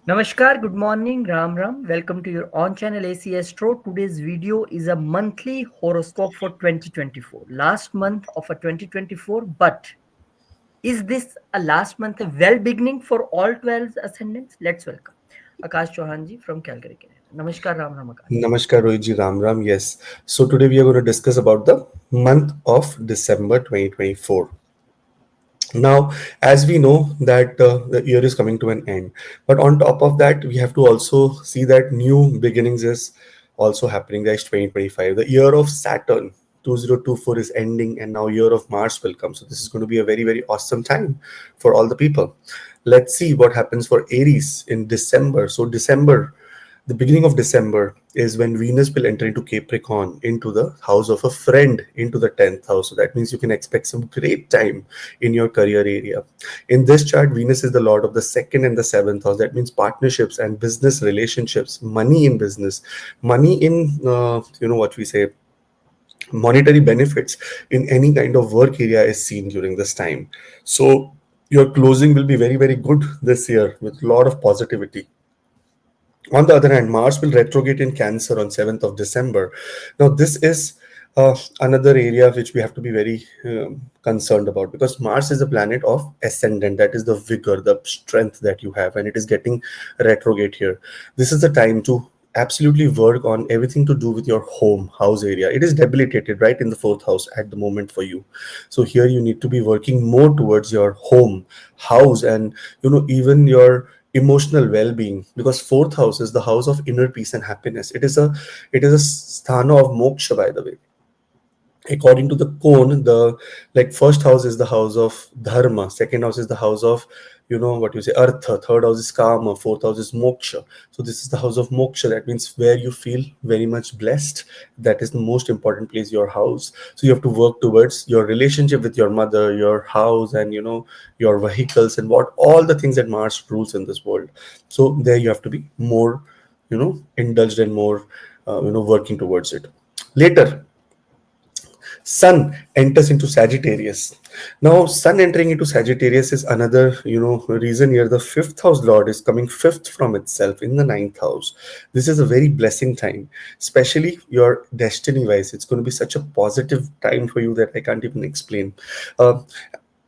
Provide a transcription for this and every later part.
Namaskar, good morning, Ram Ram. Welcome to your on channel AC Astro. Today's video is a monthly horoscope for 2024. Last month of a 2024, but is this a last month a well beginning for all 12 ascendants? Let's welcome Akash Chauhan ji from Calgary, Canada. Namaskar, Ram Ram Akash. Namaskar, Rohitji Ram Ram. Yes. So today we are going to discuss about the month of December 2024. Now, as we know that the year is coming to an end, but on top of that, we have to also see that new beginnings is also happening. That's 2025. The year of Saturn 2024 is ending, and now year of Mars will come. So this is going to be a very, very awesome time for all the people. Let's see what happens for Aries in December. So December, the beginning of December is when Venus will enter into Capricorn, into the house of a friend, into the 10th house. So that means you can expect some great time in your career area. In this chart, Venus is the lord of the second and the seventh house. That means partnerships and business relationships, money in business, money in, what we say, monetary benefits in any kind of work area is seen during this time. So your closing will be very, very good this year with a lot of positivity. On the other hand, Mars will retrograde in Cancer on 7th of December. Now, this is another area which we have to be very concerned about, because Mars is a planet of ascendant, that is the vigor, the strength that you have, and it is getting retrograde here. This is the time to absolutely work on everything to do with your home house area. It is debilitated right in the fourth house at the moment for you. So here you need to be working more towards your home house, and even your emotional well-being, because fourth house is the house of inner peace and happiness. It is a sthana of moksha, by the way. According to the cone, the like first house is the house of dharma, second house is the house of what you say artha, third house is kama, fourth house is moksha. So this is the house of moksha. That means where you feel very much blessed. That is the most important place, your house. So you have to work towards your relationship with your mother, your house, and your vehicles, and what all the things that Mars rules in this world. So there you have to be more indulged and more working towards it. Later, Sun enters into Sagittarius. Now, Sun entering into Sagittarius is another, reason here. The fifth house Lord is coming fifth from itself in the ninth house. This is a very blessing time, especially your destiny wise. It's going to be such a positive time for you that I can't even explain. Uh,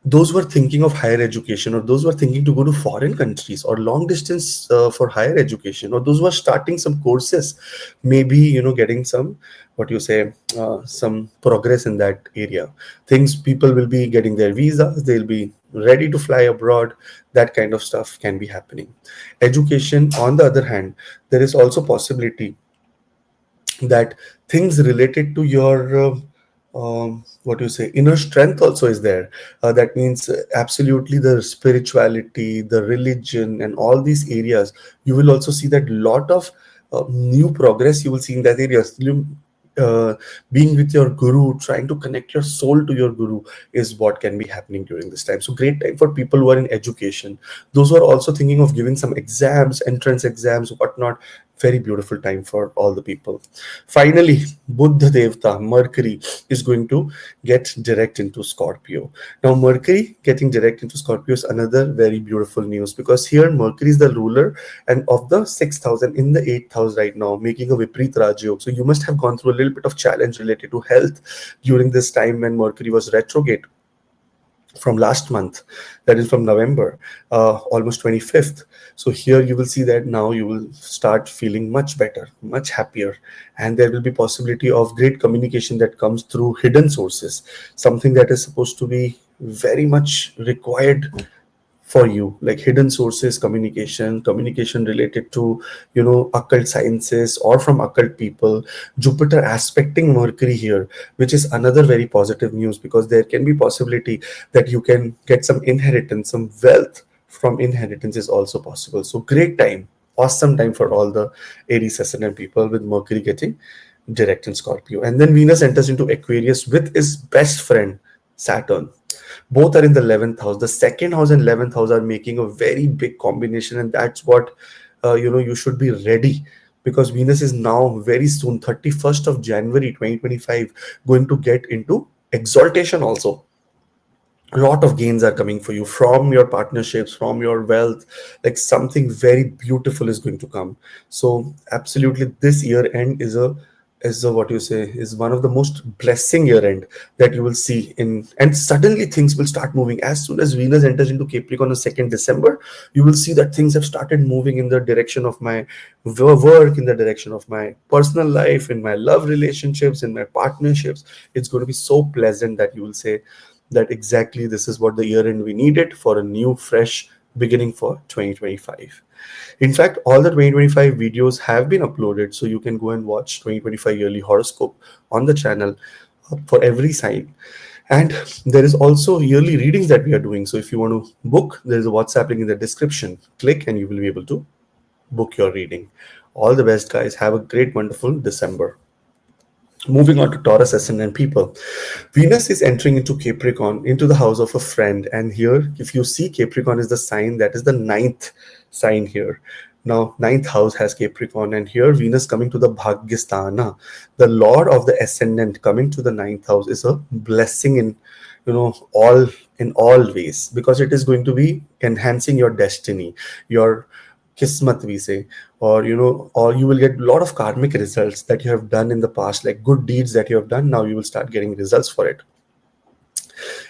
those who are thinking of higher education, or those who are thinking to go to foreign countries or long distance for higher education, or those who are starting some courses, maybe getting some, what you say, some progress in that area. Things, people will be getting their visas, they'll be ready to fly abroad. That kind of stuff can be happening. Education, on the other hand, there is also possibility that things related to your what do you say, inner strength also is there. That means absolutely the spirituality, the religion, and all these areas, you will also see that lot of new progress you will see in that area. uh, Being with your guru, trying to connect your soul to your guru, is what can be happening during this time. So great time for people who are in education, those who are also thinking of giving some exams, entrance exams, whatnot. Very beautiful time for all the people. Finally, Buddha Devta, Mercury, is going to get direct into Scorpio. Now, Mercury getting direct into Scorpio is another very beautiful news, because here Mercury is the ruler and of the 6,000 in the 8th house right now, making a Viprit Rajyog. So you must have gone through a little bit of challenge related to health during this time when Mercury was retrograde from last month, that is from November, almost 25th. So here you will see that now you will start feeling much better, much happier, and there will be possibility of great communication that comes through hidden sources, something that is supposed to be very much required for you, like hidden sources, communication related to occult sciences or from occult people. Jupiter aspecting Mercury here, which is another very positive news, because there can be possibility that you can get some inheritance, some wealth from inheritance is also possible. So great time, awesome time for all the Aries ascendant people, with Mercury getting direct in Scorpio. And then Venus enters into Aquarius with his best friend Saturn. Both are in the 11th house. The second house and 11th house are making a very big combination, and that's what you should be ready, because Venus is now very soon, 31st of January 2025, going to get into exaltation also. A lot of gains are coming for you from your partnerships, from your wealth. Like something very beautiful is going to come. So absolutely, this year end is a what you say is one of the most blessing year end that you will see in. And suddenly things will start moving as soon as Venus enters into Capricorn on 2nd December. You will see that things have started moving in the direction of my work, in the direction of my personal life, in my love relationships, in my partnerships. It's going to be so pleasant that you will say that exactly this is what the year end we needed for a new fresh beginning for 2025. In fact, all the 2025 videos have been uploaded, so you can go and watch 2025 yearly horoscope on the channel for every sign. And there is also yearly readings that we are doing. So if you want to book, there is a WhatsApp link in the description. Click and you will be able to book your reading. All the best, guys. Have a great, wonderful December. Moving on to Taurus ascendant people, Venus is entering into Capricorn, into the house of a friend. And here, if you see, Capricorn is the sign that is the ninth sign here. Now, ninth house has Capricorn, and here Venus coming to the Bhagyasthana, the Lord of the ascendant coming to the ninth house is a blessing in, all in all ways, because it is going to be enhancing your destiny, your kismat we say, or or you will get a lot of karmic results that you have done in the past, like good deeds that you have done. Now you will start getting results for it.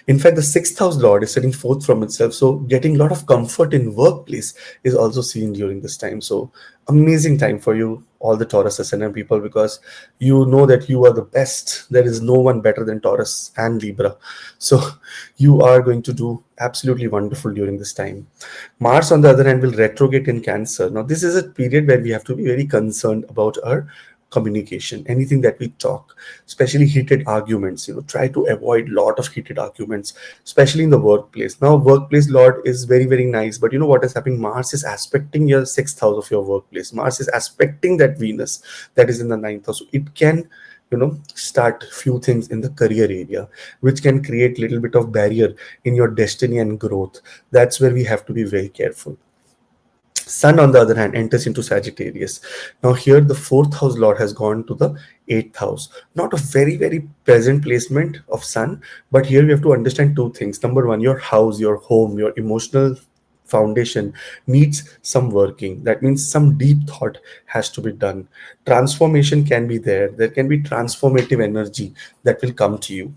In fact, the sixth house lord is setting forth from itself, so getting a lot of comfort in workplace is also seen during this time. So amazing time for you, all the Taurus ascendant people, because you know that you are the best. There is no one better than Taurus and Libra. So you are going to do absolutely wonderful during this time. Mars, on the other hand, will retrograde in Cancer. Now, this is a period where we have to be very concerned about our communication, anything that we talk, especially heated arguments. Try to avoid lot of heated arguments, especially in the workplace. Now, workplace lord is very, very nice, but you know what is happening? Mars is aspecting your sixth house of your workplace. Mars is aspecting that Venus that is in the ninth house. So it can start few things in the career area which can create little bit of barrier in your destiny and growth. That's where we have to be very careful. Sun, on the other hand, enters into Sagittarius. Now, here the fourth house lord has gone to the eighth house. Not a very, very pleasant placement of Sun, but here we have to understand two things. Number one, your house, your home, your emotional foundation needs some working. That means some deep thought has to be done. Transformation can be there. There can be transformative energy that will come to you.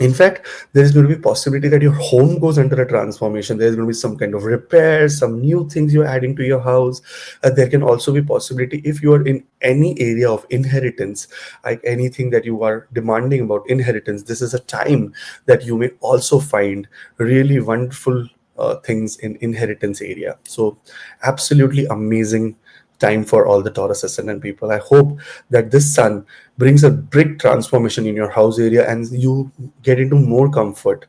In fact, there is going to be possibility that your home goes under a transformation. There's going to be some kind of repair, some new things you're adding to your house. There can also be possibility if you are in any area of inheritance, like anything that you are demanding about inheritance. This is a time that you may also find really wonderful things in inheritance area. So absolutely amazing time for all the Taurus ascendant people. I hope that this sun brings a big transformation in your house area and you get into more comfort.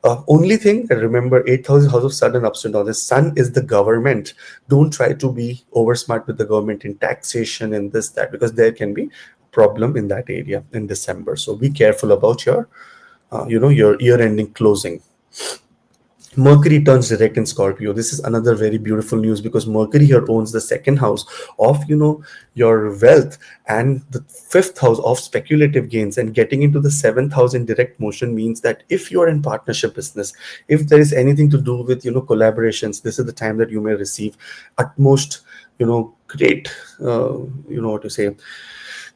Only thing, remember, 8,000 house of sudden ups and downs. The sun is the government. Don't try to be over smart with the government in taxation and this, that, because there can be problem in that area in December. So be careful about your, your year ending closing. Mercury turns direct in Scorpio. This is another very beautiful news because Mercury here owns the second house of your wealth and the fifth house of speculative gains. And getting into the seventh house in direct motion means that if you are in partnership business, if there is anything to do with collaborations, this is the time that you may receive utmost great what to say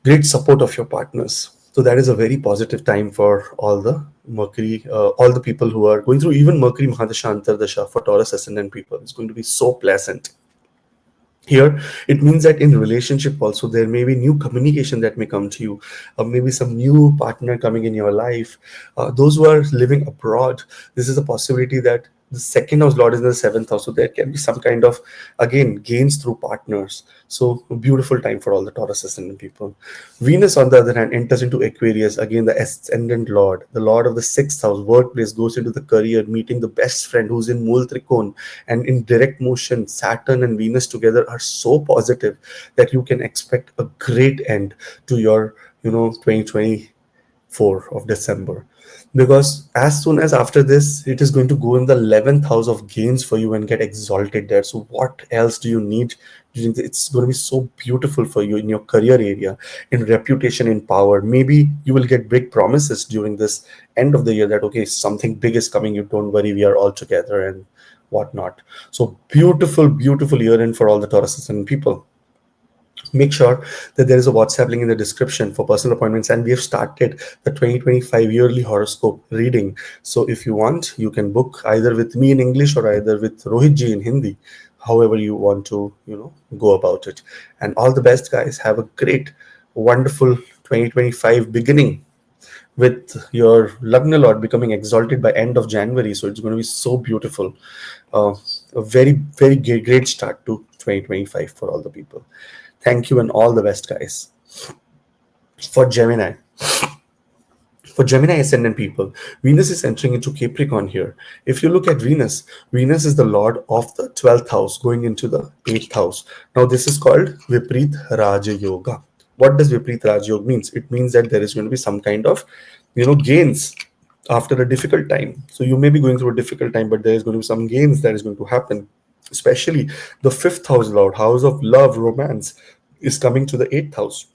great support of your partners. So that is a very positive time for all the Mercury, all the people who are going through even Mercury Mahadasha Antardasha for Taurus ascendant people. It's going to be so pleasant. Here it means that in relationship also there may be new communication that may come to you, or maybe some new partner coming in your life. Those who are living abroad, this is a possibility that the second house lord is in the seventh house, so there can be some kind of again gains through partners. So a beautiful time for all the Taurus ascendant people. Venus, on the other hand, enters into Aquarius, again the ascendant lord, the lord of the sixth house workplace, goes into the career, meeting the best friend who's in Mool Trikon. And in direct motion, Saturn and Venus together are so positive that you can expect a great end to your 2024 of December. because as soon as after this it is going to go in the 11th house of gains for you and get exalted there. So what else do you need it's going to be so beautiful for you in your career area, in reputation, in power. Maybe you will get big promises during this end of the year that okay, something big is coming, you don't worry, we are all together and whatnot. So beautiful year in for all the Taurus and people. Make sure that there is a WhatsApp link in the description for personal appointments, and we have started the 2025 yearly horoscope reading. So if you want, you can book either with me in English or either with Rohit ji in Hindi, however you want to go about it. And all the best, guys. Have a great, wonderful 2025 beginning with your Lagna Lord becoming exalted by end of January. So it's going to be so beautiful. A very great start to 2025 for all the people. Thank you and all the best, guys. For Gemini. For Gemini ascendant people, Venus is entering into Capricorn here. If you look at Venus, Venus is the lord of the 12th house going into the 8th house. Now, this is called Viprit Raja Yoga. What does Viprit Raja Yoga means? It means that there is going to be some kind of, gains after a difficult time. So you may be going through a difficult time, but there is going to be some gains that is going to happen. Especially the 5th house lord, house of love, romance, is coming to the 8th house.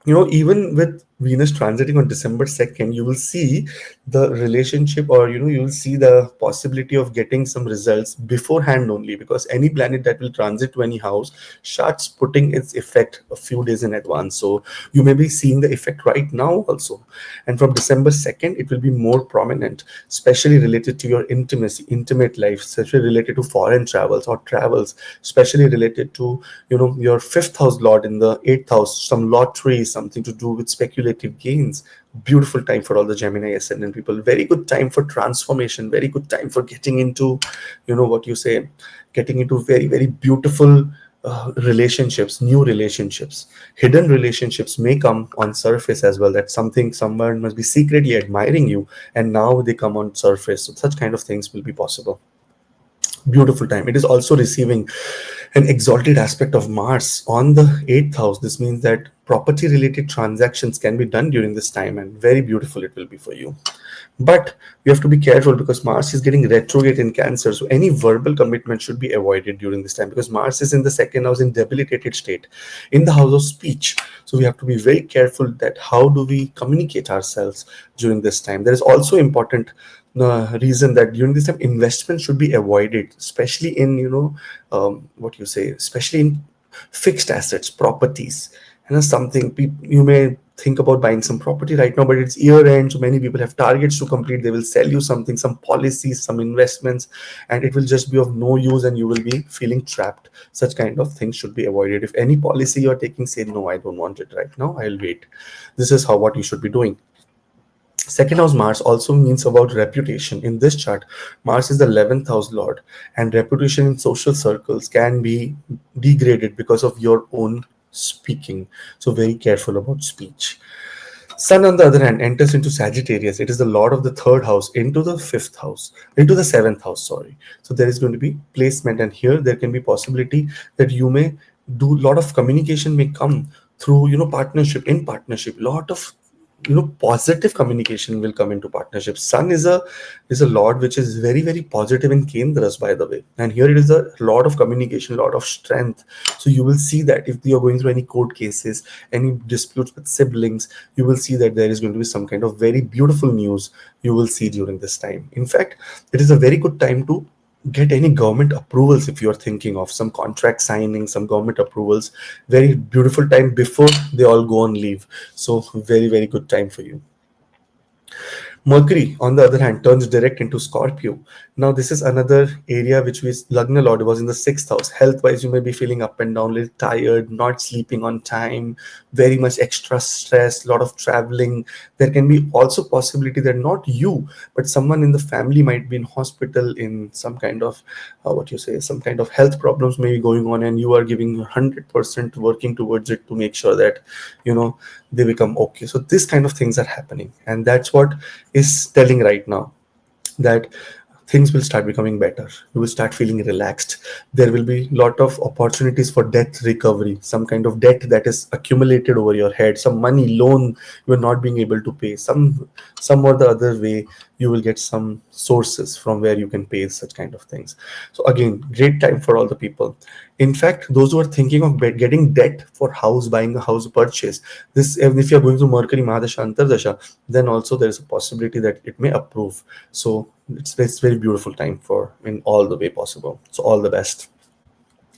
Even with Venus transiting on December 2nd, you will see the relationship, or you will see the possibility of getting some results beforehand only, because any planet that will transit to any house starts putting its effect a few days in advance. So you may be seeing the effect right now also, and from December 2nd it will be more prominent, especially related to your intimate life, especially related to foreign travels or travels, especially related to your 5th house lord in the 8th house, some lottery, something to do with speculative gains. Beautiful time for all the Gemini ascendant people. Very good time for transformation. Very good time for getting into, getting into very beautiful relationships, new relationships. Hidden relationships may come on surface as well. That someone must be secretly admiring you, and now they come on surface. So such kind of things will be possible. Beautiful time. It is also receiving an exalted aspect of Mars on the 8th house. This means that property related transactions can be done during this time, and very beautiful it will be for you. But you have to be careful because Mars is getting retrograde in Cancer. So any verbal commitment should be avoided during this time, because Mars is in the 2nd house in debilitated state, in the house of speech. So we have to be very careful that how do we communicate ourselves during this time. There is also important reason that during this time investment should be avoided, especially in especially in fixed assets, properties. Something you may think about buying some property right now, but it's year end, so many people have targets to complete. They will sell you something, some policies, some investments, and it will just be of no use, and you will be feeling trapped. Such kind of things should be avoided. If any policy you're taking, say no, I don't want it right now, I'll wait. This is what you should be doing. Second house Mars also means about reputation. In this chart, Mars is the 11th house lord, and reputation in social circles can be degraded because of your own speaking. So very careful about speech. Sun, on the other hand, enters into Sagittarius. It is the lord of the 3rd house into the 5th house, into the 7th house, sorry. So there is going to be placement, and here there can be possibility that you may do lot of communication may come through, partnership. Lot of positive communication will come into partnership. Sun is a lord which is very positive in Kendras, by the way, and here it is a lot of communication, lot of strength. So you will see that if you are going through any court cases, any disputes with siblings, you will see that there is going to be some kind of very beautiful news you will see during this time. In fact, it is a very good time to get any government approvals. If you're thinking of some contract signing, some government approvals, very beautiful time before they all go on leave. So very good time for you. Mercury, on the other hand, turns direct into Scorpio. Now, this is another area which was Lagna Lord was in the 6th house. Health wise, you may be feeling up and down, a little tired, not sleeping on time, very much extra stress, lot of traveling. There can be also possibility that not you, but someone in the family might be in hospital in some kind of, some kind of health problems may be going on, and you are giving 100% working towards it to make sure that, they become okay. So this kind of things are happening, and that's what is telling right now that things will start becoming better. You will start feeling relaxed. There will be lot of opportunities for debt recovery, some kind of debt that is accumulated over your head, some money loan you are not being able to pay, some or the other way you will get some sources from where you can pay such kind of things. So again, great time for all the people. In fact, those who are thinking of getting debt for house, buying a house purchase, this, even if you are going through Mercury Mahadasha Antardasha, then also there is a possibility that it may approve. So it's very beautiful time for in all the way possible. So all the best.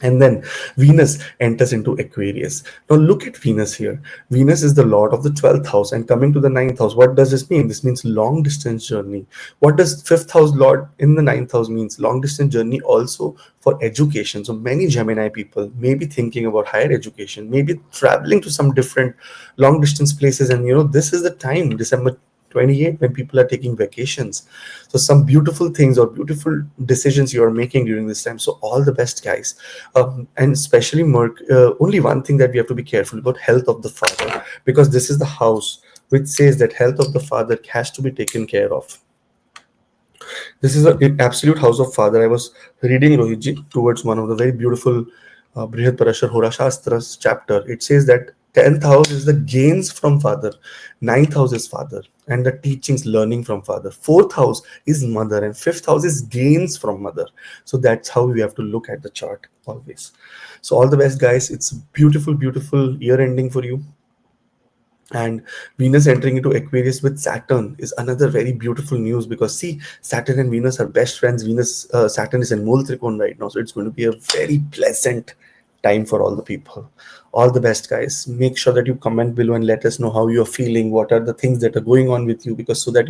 And then Venus enters into Aquarius. Now look at Venus here. Venus is the lord of the 12th house and coming to the ninth house. What does this mean? This means long distance journey. What does fifth house lord in the ninth house means? Long distance journey also for education. So many Gemini people may be thinking about higher education, maybe traveling to some different long distance places. And this is the time, December 28, when people are taking vacations. So some beautiful things or beautiful decisions you are making during this time. So all the best, guys. And especially only one thing that we have to be careful about: health of the father, because this is the house which says that health of the father has to be taken care of. This is an absolute house of father. I was reading, Rohitji, towards one of the very beautiful Brihad Parashar Horasastra's chapter. It says that 10th house is the gains from father, ninth house is father, and the teachings, learning from father. Fourth house is mother, and fifth house is gains from mother. So that's how we have to look at the chart always. So all the best, guys. It's a beautiful, beautiful year ending for you. And Venus entering into Aquarius with Saturn is another very beautiful news, because see, Saturn and Venus are best friends. Saturn is in Mool Trikon right now, so it's going to be a very pleasant time for all the people. All the best, guys. Make sure that you comment below and let us know how you're feeling, what are the things that are going on with you, because so that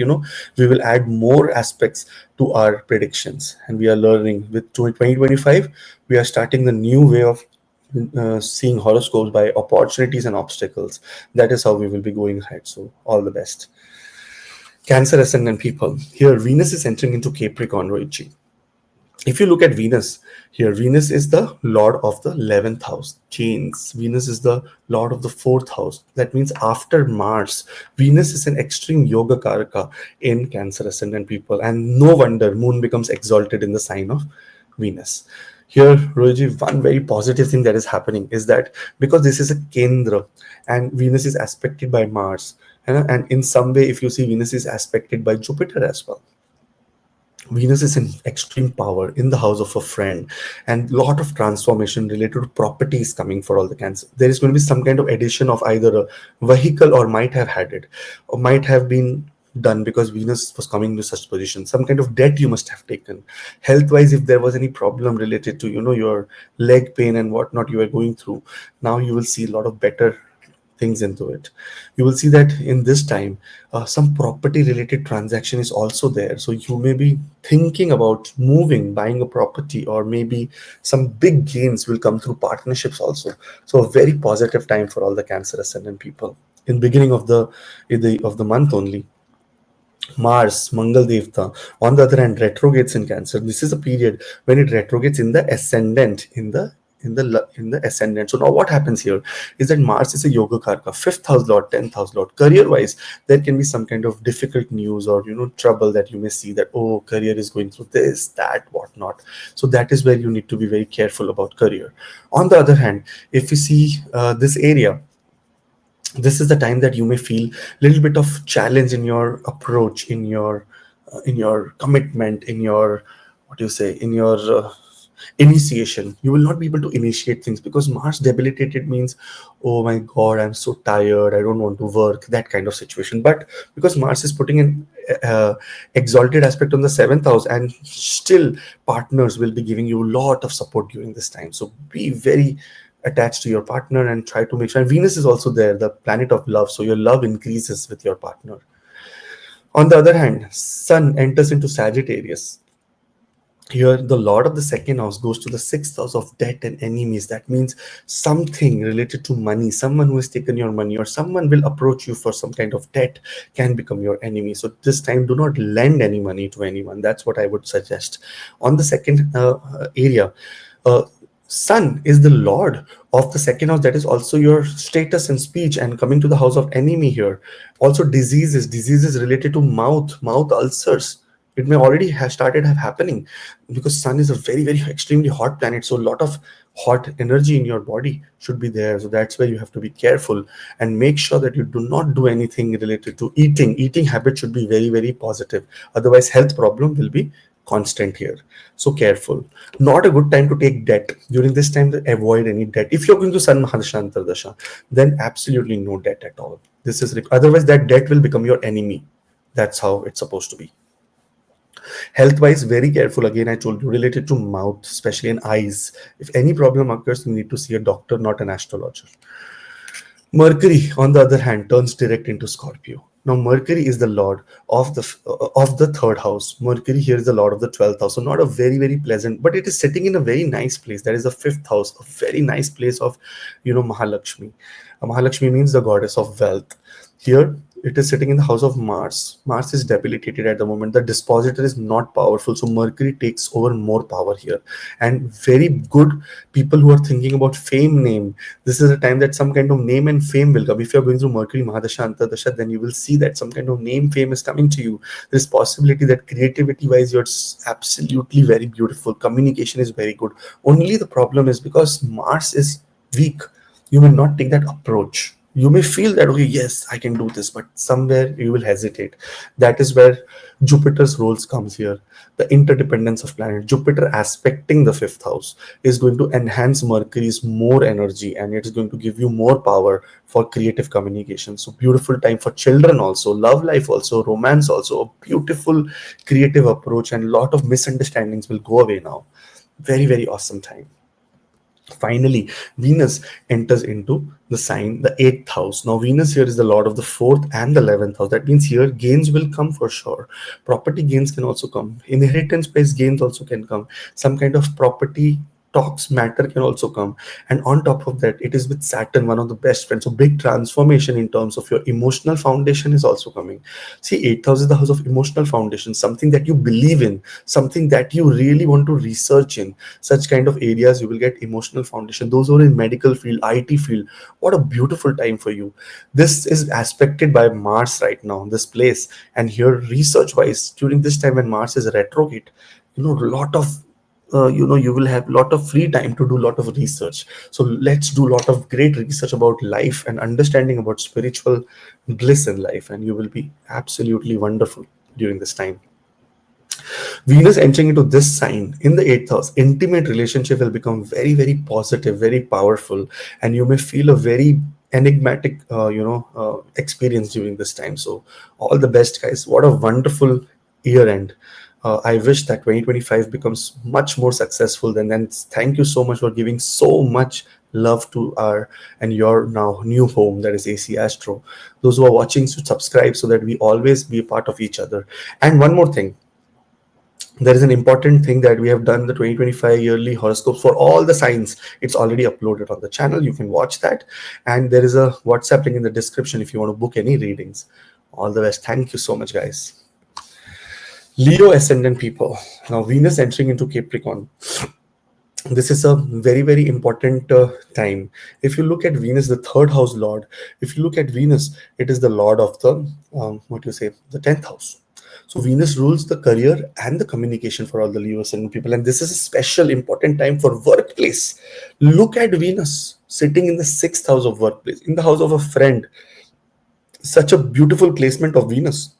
we will add more aspects to our predictions. And we are learning with 2025, we are starting the new way of seeing horoscopes by opportunities and obstacles. That is how we will be going ahead. So all the best. Cancer ascendant people. Here, Venus is entering into Capricorn, Roichi. If you look at Venus here, Venus is the lord of the 11th house, chains. Venus is the lord of the 4th house. That means after Mars, Venus is an extreme yoga karaka in Cancer ascendant people. And no wonder Moon becomes exalted in the sign of Venus. Here, Rohiji, one very positive thing that is happening is that because this is a Kendra and Venus is aspected by Mars, and in some way, if you see, Venus is aspected by Jupiter as well. Venus is in extreme power in the house of a friend, and lot of transformation related to properties coming for all the Cancer. There is going to be some kind of addition of either a vehicle, or might have had it, or might have been done because Venus was coming to such position. Some kind of debt you must have taken. Health wise, if there was any problem related to your leg pain and whatnot you are going through, now you will see a lot of better things into it. You will see that in this time, some property related transaction is also there. So you may be thinking about moving, buying a property, or maybe some big gains will come through partnerships also. So a very positive time for all the Cancer ascendant people. In beginning of the month only, Mars, Mangal Devta, on the other hand, retrogrades in Cancer. This is a period when it retrogrades in the ascendant, in the ascendant. So now what happens here is that Mars is a yoga karka, fifth house lord, 10th house lord. Career wise, there can be some kind of difficult news or trouble that you may see, that career is going through this, that, whatnot. So that is where you need to be very careful about career. On the other hand, if you see this area, this is the time that you may feel a little bit of challenge in your approach, in your commitment, in your, what do you say, in your initiation. You will not be able to initiate things because Mars debilitated means, oh my god, I'm so tired, I don't want to work, that kind of situation. But because Mars is putting an exalted aspect on the 7th house, and still partners will be giving you a lot of support during this time. So be very attached to your partner and try to make sure. And Venus is also there, the planet of love, so your love increases with your partner. On the other hand, Sun enters into Sagittarius. Here, the lord of the second house goes to the 6th house of debt and enemies. That means something related to money, someone who has taken your money, or someone will approach you for some kind of debt, can become your enemy. So this time, do not lend any money to anyone. That's what I would suggest. On the second area, uh, Sun is the lord of the second house. That is also your status and speech. And coming to the house of enemy here, also diseases related to mouth ulcers, It may already have started have happening, because sun is a very very extremely hot planet, so a lot of hot energy in your body should be there. So that's where you have to be careful and make sure that you do not do anything related to eating habit should be very very positive, otherwise health problem will be constant here. So careful. Not a good time to take debt during this time. To avoid any debt. If you're going to sun mahadasha antardasha, then absolutely no debt at all. This is otherwise that debt will become your enemy. That's how it's supposed to be. Health wise, very careful. Again, I told you, related to mouth, especially in eyes. If any problem occurs, you need to see a doctor, not an astrologer. Mercury, on the other hand, turns direct into Scorpio. Now, Mercury is the lord of the third house. Mercury here is the lord of the 12th house. So, not a very very pleasant, but it is sitting in a very nice place. That is the fifth house, a very nice place of, Mahalakshmi. Mahalakshmi means the goddess of wealth. Here, it is sitting in the house of Mars. Mars is debilitated at the moment. The dispositor is not powerful, so Mercury takes over more power here. And very good people who are thinking about fame name, this is a time that some kind of name and fame will come. If you're going through Mercury Mahadasha Antardasha, then you will see that some kind of name fame is coming to you. There's possibility that creativity wise you're absolutely very beautiful. Communication is very good. Only the problem is because Mars is weak, you will not take that approach. You may feel that, okay, yes, I can do this, but somewhere you will hesitate. That is where Jupiter's roles comes here. The interdependence of planet, Jupiter aspecting the fifth house, is going to enhance Mercury's more energy, and it is going to give you more power for creative communication. So beautiful time for children also, love life also, romance also, a beautiful creative approach, and lot of misunderstandings will go away now. Very very awesome time. Finally, Venus enters into the sign, the eighth house. Now, Venus here is the lord of the fourth and the 11th house. That means here gains will come for sure. Property gains can also come. Inheritance based gains also can come. Some kind of property talks matter can also come. And on top of that, it is with Saturn, one of the best friends. So, big transformation in terms of your emotional foundation is also coming. See, eighth house is the house of emotional foundation, something that you believe in, something that you really want to research in. Such kind of areas you will get emotional foundation. Those who are in medical field, IT field, what a beautiful time for you. This is aspected by Mars right now, this place. And here, research wise, during this time when Mars is retrograde, a lot of you will have a lot of free time to do a lot of research. So let's do a lot of great research about life and understanding about spiritual bliss in life, and you will be absolutely wonderful during this time. Venus entering into this sign in the eighth house, intimate relationship will become very, very positive, very powerful, and you may feel a very enigmatic, experience during this time. So, all the best, guys. What a wonderful year end. I wish that 2025 becomes much more successful than then. Thank you so much for giving so much love to our and your now new home, that is AC Astro. Those who are watching should subscribe so that we always be a part of each other. And one more thing, there is an important thing that we have done the 2025 yearly horoscopes for all the signs. It's already uploaded on the channel. You can watch that. And there is a WhatsApp link in the description if you want to book any readings. All the best. Thank you so much, guys. Leo ascendant people. Now, Venus entering into Capricorn. This is a very, very important time. If you look at Venus, the third house lord, if you look at Venus, it is the lord of the, the 10th house. So Venus rules the career and the communication for all the Leo ascendant people. And this is a special important time for workplace. Look at Venus sitting in the sixth house of workplace, in the house of a friend. Such a beautiful placement of Venus.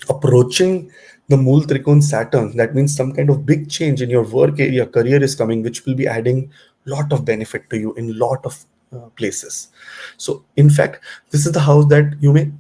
Approaching the Mool Trikon Saturn, that means some kind of big change in your work area, career is coming, which will be adding lot of benefit to you in lot of places. So in fact, this is the house that you may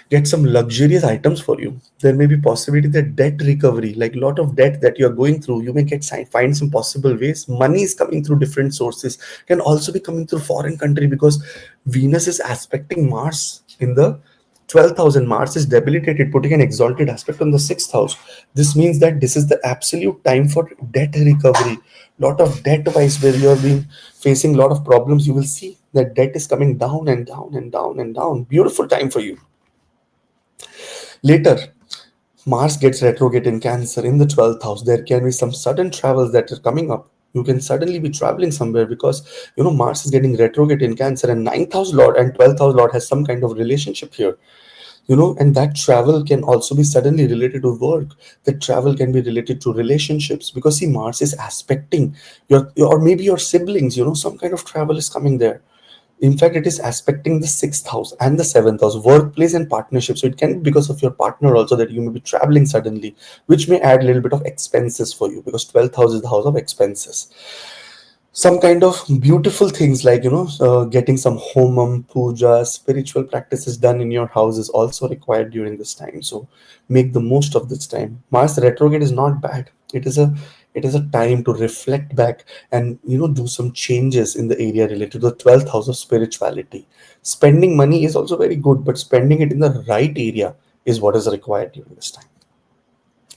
get some luxurious items for you. There may be possibility that debt recovery, like lot of debt that you are going through, you may get find some possible ways. Money is coming through different sources, can also be coming through foreign country, because Venus is aspecting Mars in the 12,000. Mars is debilitated, putting an exalted aspect on the sixth house. This means that this is the absolute time for debt recovery. Lot of debt wise, where you have been facing a lot of problems, you will see that debt is coming down and down and down and down. Beautiful time for you. Later, Mars gets retrograde in Cancer in the 12th house. There can be some sudden travels that are coming up. You can suddenly be traveling somewhere because Mars is getting retrograde in Cancer, and 9th house Lord and 12th house Lord has some kind of relationship here. And that travel can also be suddenly related to work. That travel can be related to relationships, because see, Mars is aspecting or maybe your siblings. Some kind of travel is coming there. In fact, it is aspecting the sixth house and the seventh house, workplace and partnership. So it can be because of your partner also that you may be traveling suddenly, which may add a little bit of expenses for you, because 12th house is the house of expenses. Some kind of beautiful things like getting some homam puja spiritual practices done in your house is also required during this time. So make the most of this time. Mars retrograde is not bad. It is a time to reflect back and do some changes in the area related to the 12th house of spirituality. Spending money is also very good, but spending it in the right area is what is required during this time.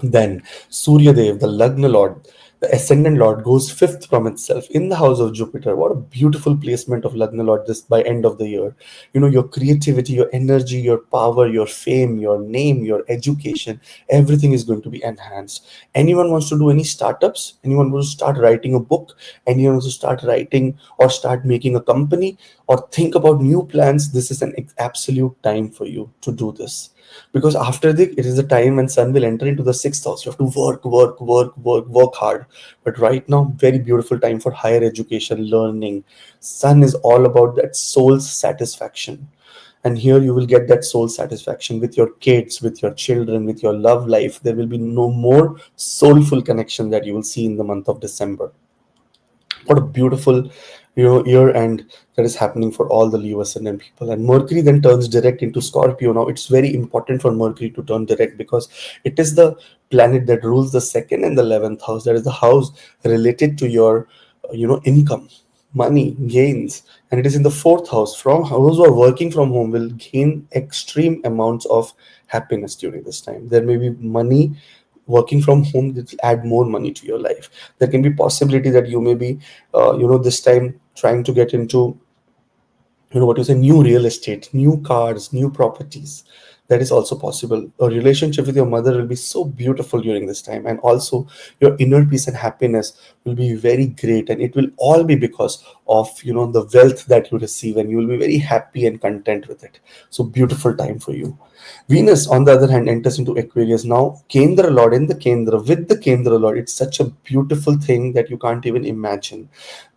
Then Suryadev, the Lagna Lord, the Ascendant Lord, goes fifth from itself in the house of Jupiter. What a beautiful placement of Lagna Lord this by end of the year. Your creativity, your energy, your power, your fame, your name, your education, everything is going to be enhanced. Anyone wants to do any startups? Anyone wants to start writing a book? Anyone wants to start writing or start making a company or think about new plans? This is an absolute time for you to do this, because after it is the time when sun will enter into the sixth house. You have to work hard. But right now, very beautiful time for higher education, learning. Sun is all about that soul's satisfaction, and here you will get that soul satisfaction with your kids, with your children, with your love life. There will be no more soulful connection that you will see in the month of December. What a beautiful year end that is happening for all the Leo ascendant people. And Mercury then turns direct into Scorpio. Now it's very important for Mercury to turn direct, because it is the planet that rules the second and the 11th house. That is the house related to your income, money, gains. And it is in the fourth house. From those who are working from home will gain extreme amounts of happiness during this time. There may be money working from home that will add more money to your life. There can be possibility that you may be this time trying to get into what you say, new real estate, new cars, new properties. That is also possible. A relationship with your mother will be so beautiful during this time, and also your inner peace and happiness will be very great, and it will all be because of the wealth that you receive, and you will be very happy and content with it. So beautiful time for you. Venus, on the other hand, enters into Aquarius. Now, Kendra Lord in the Kendra, with the Kendra Lord, it's such a beautiful thing that you can't even imagine.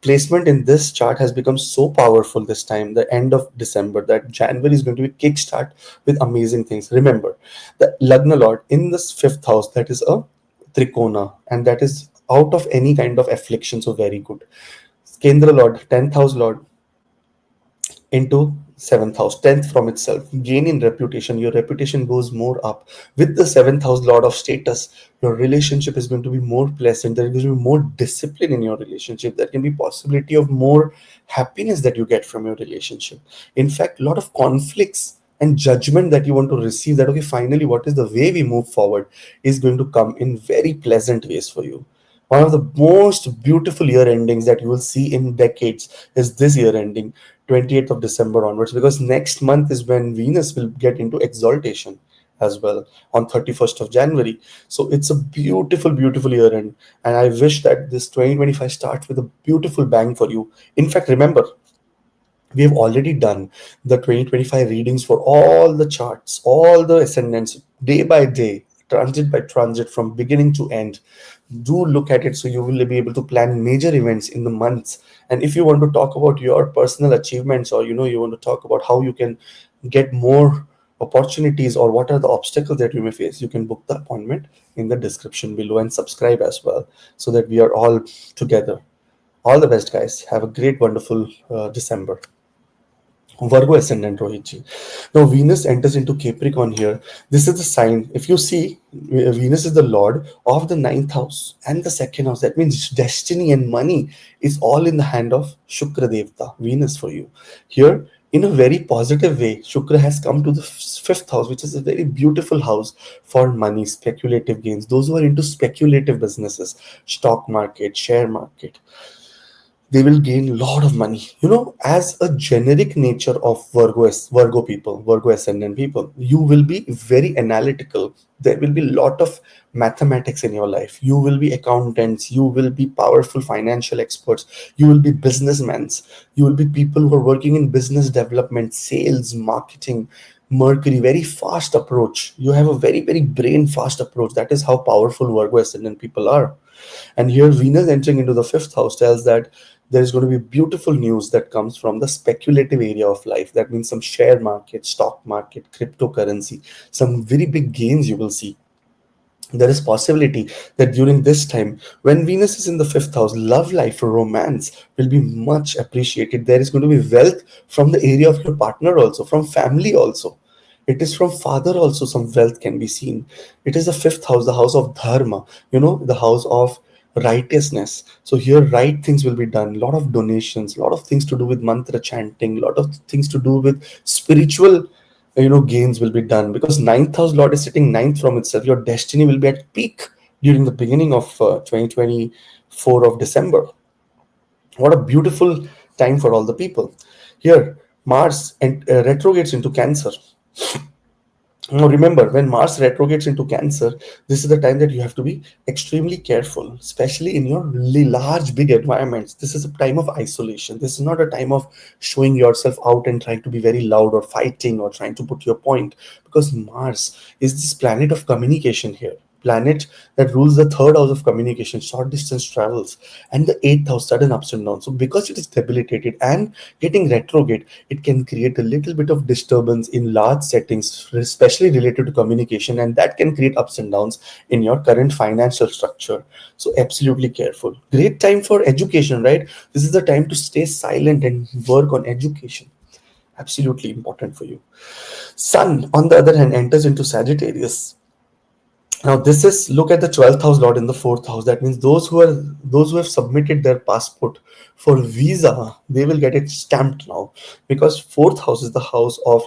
Placement in this chart has become so powerful this time, the end of December, that January is going to be kickstart with amazing things. Remember, the Lagna Lord in this fifth house, that is a Trikona, and that is out of any kind of affliction, so very good. Kendra Lord, 10th house Lord, into seventh house, 10th from itself, gain in reputation. Your reputation goes more up with the seventh house lord of status. Your relationship is going to be more pleasant. There is going to be more discipline in your relationship. There can be possibility of more happiness that you get from your relationship. In fact, a lot of conflicts and judgment that you want to receive, that okay, finally what is the way we move forward, is going to come in very pleasant ways for you. One of the most beautiful year endings that you will see in decades is this year ending, 28th of December onwards, because next month is when Venus will get into exaltation as well on 31st of January. So it's a beautiful, beautiful year end. And I wish that this 2025 starts with a beautiful bang for you. In fact, remember, we have already done the 2025 readings for all the charts, all the ascendants, day by day, transit by transit, from beginning to end. Do look at it, so you will be able to plan major events in the months. And if you want to talk about your personal achievements, or you want to talk about how you can get more opportunities, or what are the obstacles that you may face, you can book the appointment in the description below and subscribe as well, so that we are all together. All the best, guys. Have a great, wonderful December. Virgo ascendant, Rohitji. Now Venus enters into Capricorn here. This is the sign. If you see, Venus is the lord of the ninth house and the second house. That means destiny and money is all in the hand of Shukra Devta, Venus for you. Here, in a very positive way, Shukra has come to the fifth house, which is a very beautiful house for money, speculative gains. Those who are into speculative businesses, stock market, share market, they will gain a lot of money. As a generic nature of Virgo people, Virgo ascendant people, you will be very analytical. There will be a lot of mathematics in your life. You will be accountants, you will be powerful financial experts, you will be businessmen, you will be people who are working in business development, sales, marketing. Mercury, very fast approach. You have a very, very brain fast approach. That is how powerful Virgo ascendant people are. And here, Venus entering into the fifth house tells that there is going to be beautiful news that comes from the speculative area of life. That means some share market, stock market, cryptocurrency, some very big gains you will see. There is possibility that during this time, when Venus is in the fifth house, love life, romance will be much appreciated. There is going to be wealth from the area of your partner, also from family, also it is from father, also some wealth can be seen. It is the fifth house, the house of dharma, the house of righteousness. So here right things will be done, lot of donations, lot of things to do with mantra chanting, lot of things to do with spiritual gains will be done, because ninth house lord is sitting ninth from itself. Your destiny will be at peak during the beginning of 2024 of December. What a beautiful time for all the people. Here Mars and retrogrades into Cancer. Now remember, when Mars retrogrades into Cancer, this is the time that you have to be extremely careful, especially in your large, big environments. This is a time of isolation. This is not a time of showing yourself out and trying to be very loud or fighting or trying to put your point, because Mars is this planet of communication here. Planet that rules the third house of communication, short distance travels, and the eighth house, sudden ups and downs. So because it is debilitated and getting retrograde, it can create a little bit of disturbance in large settings, especially related to communication, and that can create ups and downs in your current financial structure. So absolutely careful. Great time for education, right? This is the time to stay silent and work on education. Absolutely important for you. Sun, on the other hand, enters into Sagittarius. Now this is, look at the 12th house lord in the fourth house. That means those who have submitted their passport for visa, they will get it stamped now, because fourth house is the house of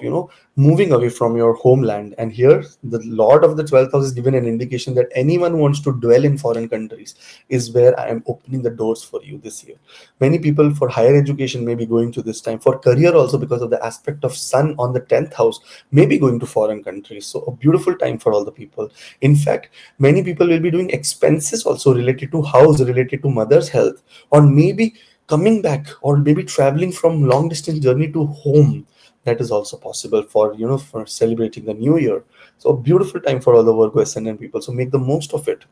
moving away from your homeland. And here the lord of the 12th house is given an indication that anyone who wants to dwell in foreign countries is where I am opening the doors for you this year. Many people for higher education may be going to this time, for career also, because of the aspect of sun on the 10th house, may be going to foreign countries. So a beautiful time for all the people. In fact, many people will be doing expenses also related to house, related to mother's health, or maybe coming back, or maybe traveling from long distance journey to home. That is also possible for for celebrating the new year. So a beautiful time for all the Virgo ascendant people. So make the most of it.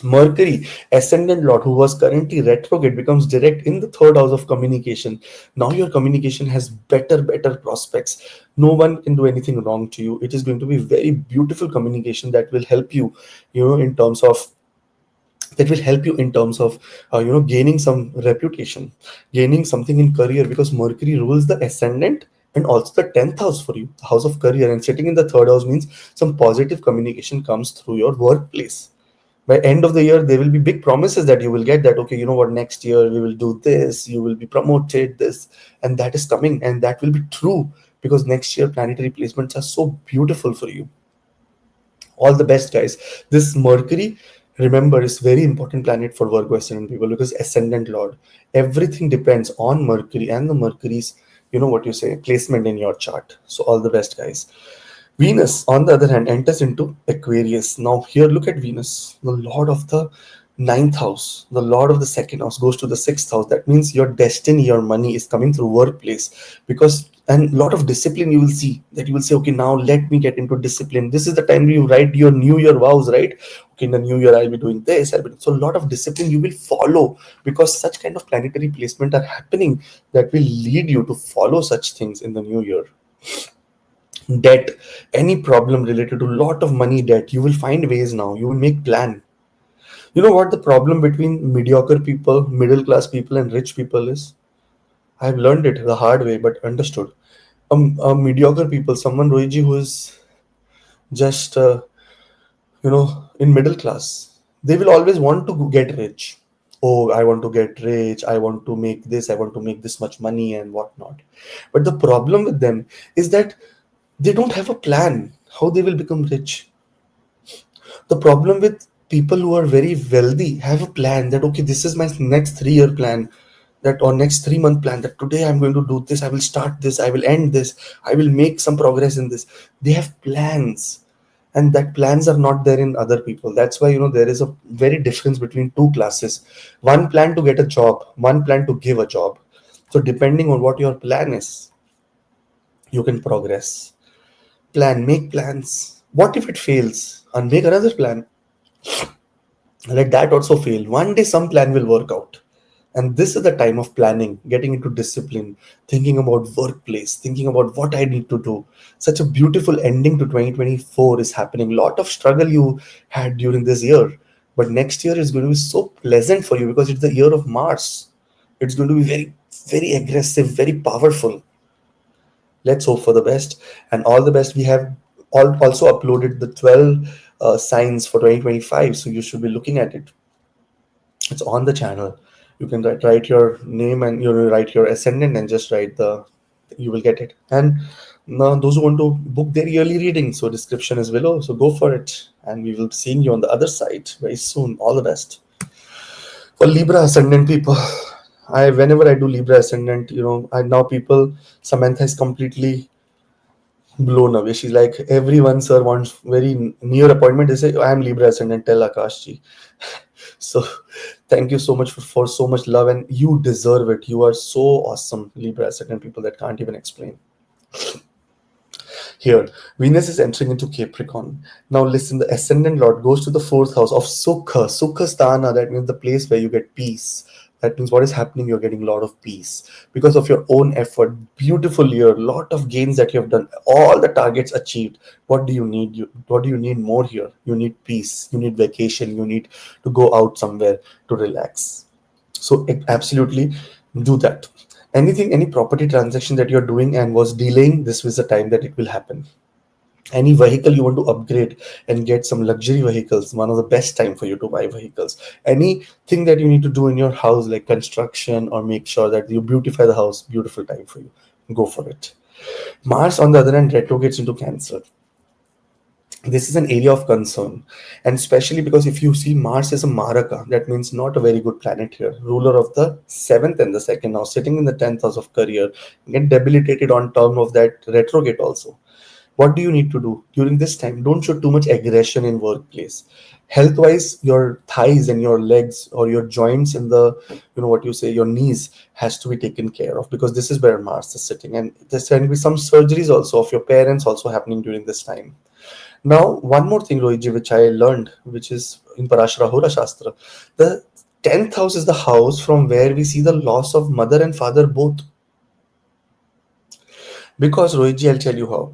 Mercury, ascendant lord, who was currently retrograde, becomes direct in the third house of communication. Now your communication has better prospects. No one can do anything wrong to you. It is going to be very beautiful communication that will help you, in terms of gaining some reputation, gaining something in career, because Mercury rules the ascendant and also the 10th house for you, the house of career, and sitting in the third house means some positive communication comes through your workplace. By end of the year there will be big promises that you will get, that okay, you know what, next year we will do this, you will be promoted this, and that is coming, and that will be true, because next year planetary placements are so beautiful for you. All the best, guys. This Mercury, remember, is very important planet for Virgo ascendant people, because ascendant lord, everything depends on Mercury and the Mercury's what you say placement in your chart. So all the best, guys. Venus, on the other hand, enters into Aquarius. Now, here, look at Venus, the lord of the ninth house, the lord of the second house, goes to the sixth house. That means your destiny, your money is coming through workplace, because and lot of discipline you will see, that you will say, okay, now let me get into discipline. This is the time you write your New Year vows, right? Okay, in the new year, I'll be doing this. So, a lot of discipline you will follow, because such kind of planetary placement are happening that will lead you to follow such things in the new year. Debt, any problem related to lot of money debt, you will find ways now. You will make plan. You know what the problem between mediocre people, middle class people, and rich people is? I've learned it the hard way, but understood. A mediocre people, someone Rohiji who is just in middle class, they will always want to get rich. Oh, I want to get rich. I want to make this. I want to make this much money and whatnot. But the problem with them is that they don't have a plan how they will become rich. The problem with people who are very wealthy have a plan, that okay, this is my next 3 year plan, that or next 3 month plan, that today I'm going to do this, I will start this, I will end this, I will make some progress in this. They have plans, and that plans are not there in other people. That's why there is a very difference between two classes. One plan to get a job, one plan to give a job. So depending on what your plan is, you can progress. Make plans. What if it fails? And make another plan. Let that also fail. One day some plan will work out. And this is the time of planning, getting into discipline, thinking about workplace, thinking about what I need to do. Such a beautiful ending to 2024 is happening. Lot of struggle you had during this year, but next year is going to be so pleasant for you because it's the year of Mars. It's going to be very, very aggressive, very powerful. Let's hope for the best and all the best. We have also uploaded the 12 signs for 2025, so you should be looking at it. It's on the channel. You can write your name and you write your ascendant and just write the, you will get it. And now those who want to book their yearly reading, so description is below, so go for it, and we will seeing you on the other side very soon. All the best for Libra ascendant people. I Whenever I do Libra ascendant, I now people, Samantha is completely blown away. She's like, everyone sir wants very near appointment. They say, I am Libra ascendant, tell Akash ji. So thank you so much for so much love, and you deserve it. You are so awesome, Libra ascendant people, that can't even explain. Here, Venus is entering into Capricorn. Now, listen, the ascendant lord goes to the fourth house of Sukha. Sukha Sthana, that means the place where you get peace. That means what is happening, you're getting a lot of peace because of your own effort. Beautiful year, lot of gains that you have done, all the targets achieved. What do you need? What do you need more here? You need peace, you need vacation, you need to go out somewhere to relax. So, absolutely do that. Any property transaction that you're doing and was delaying, this was the time that it will happen. Any vehicle you want to upgrade and get some luxury vehicles, one of the best time for you to buy vehicles. Anything that you need to do in your house, like construction, or make sure that you beautify the house, beautiful time for you, go for it. Mars on the other hand retrogrades into Cancer. This is an area of concern, and especially because if you see Mars as a maraka, that means not a very good planet here, ruler of the seventh and the second house, sitting in the 10th house of career, get debilitated on term of that retrograde also. What do you need to do during this time? Don't show too much aggression in workplace. Health wise, your thighs and your legs or your joints in the, what you say, your knees has to be taken care of, because this is where Mars is sitting, and there's going to be some surgeries also of your parents also happening during this time. Now, one more thing, Rohitji, which I learned, which is in Parashara Hora Shastra, the 10th house is the house from where we see the loss of mother and father both. Because, Rohitji, I'll tell you how.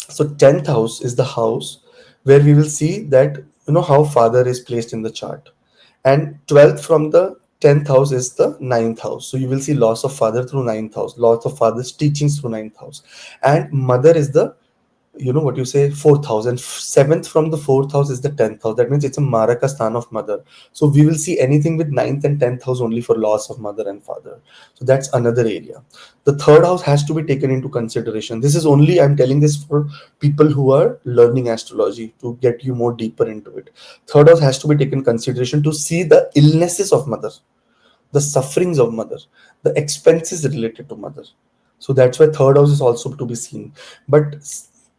So 10th house is the house where we will see that, how father is placed in the chart. And 12th from the 10th house is the ninth house. So you will see loss of father through ninth house, loss of father's teachings through ninth house. And mother is the, what you say, fourth house, and seventh from the fourth house is the 10th house. That means it's a maraka sthan of mother. So we will see anything with ninth and 10th house only for loss of mother and father. So that's another area. The third house has to be taken into consideration. This is only, I'm telling this for people who are learning astrology, to get you more deeper into it. Third house has to be taken consideration to see the illnesses of mother, the sufferings of mother, the expenses related to mother. So that's why third house is also to be seen. But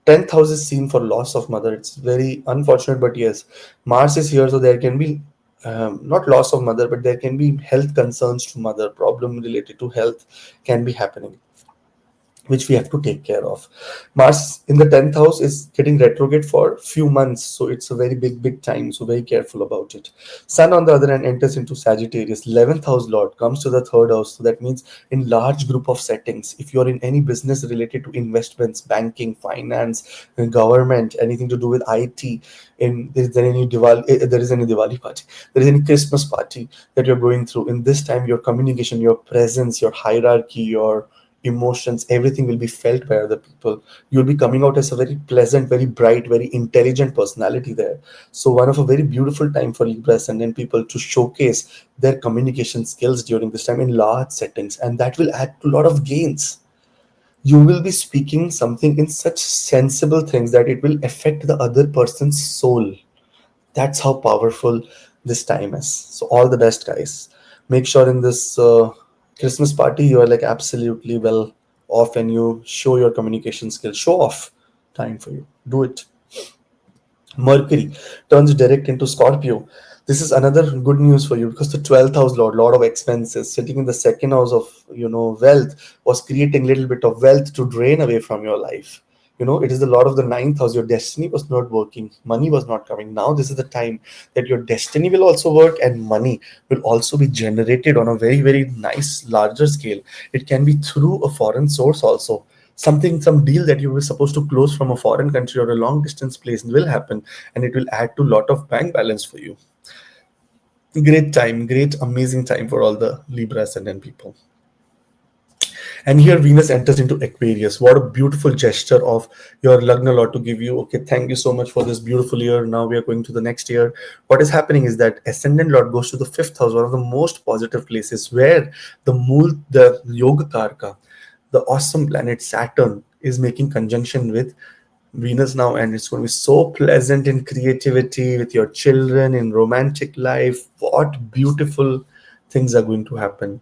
10th house is seen for loss of mother. It's very unfortunate, but yes, Mars is here, so there can be not loss of mother, but there can be health concerns to mother, problem related to health can be happening, which we have to take care of. Mars in the 10th house is getting retrograde for few months, so it's a very big time, so very careful about it. Sun on the other hand enters into Sagittarius. 11th house lord comes to the third house, so that means in large group of settings, if you're in any business related to investments, banking, finance, government, anything to do with IT, in there is any Diwali party, there is any Christmas party that you're going through, in this time your communication, your presence, your hierarchy, your emotions, everything will be felt by other people. You'll be coming out as a very pleasant, very bright, very intelligent personality there. So one of a very beautiful time for Libra ascendant people to showcase their communication skills during this time in large settings, and that will add to a lot of gains. You will be speaking something in such sensible things that it will affect the other person's soul. That's how powerful this time is. So all the best, guys. Make sure in this Christmas party you are like absolutely well off, and you show your communication skills. Show off time for you. Do it. Mercury turns direct into Scorpio. This is another good news for you, because the 12th house lord, lot of expenses, sitting in the second house of wealth, was creating little bit of wealth to drain away from your life. It is the lord of the ninth house. Your destiny was not working, money was not coming. Now this is the time that your destiny will also work, and money will also be generated on a very, very nice larger scale. It can be through a foreign source also. Some deal that you were supposed to close from a foreign country or a long distance place will happen, and it will add to lot of bank balance for you. Great time, great amazing time for all the Libra ascendant people. And here Venus enters into Aquarius. What a beautiful gesture of your Lagna Lord to give you, okay, thank you so much for this beautiful year. Now we are going to the next year. What is happening is that Ascendant Lord goes to the fifth house, one of the most positive places where the Yoga Karka, the awesome planet Saturn, is making conjunction with Venus now, and it's going to be so pleasant in creativity with your children, in romantic life. What beautiful things are going to happen.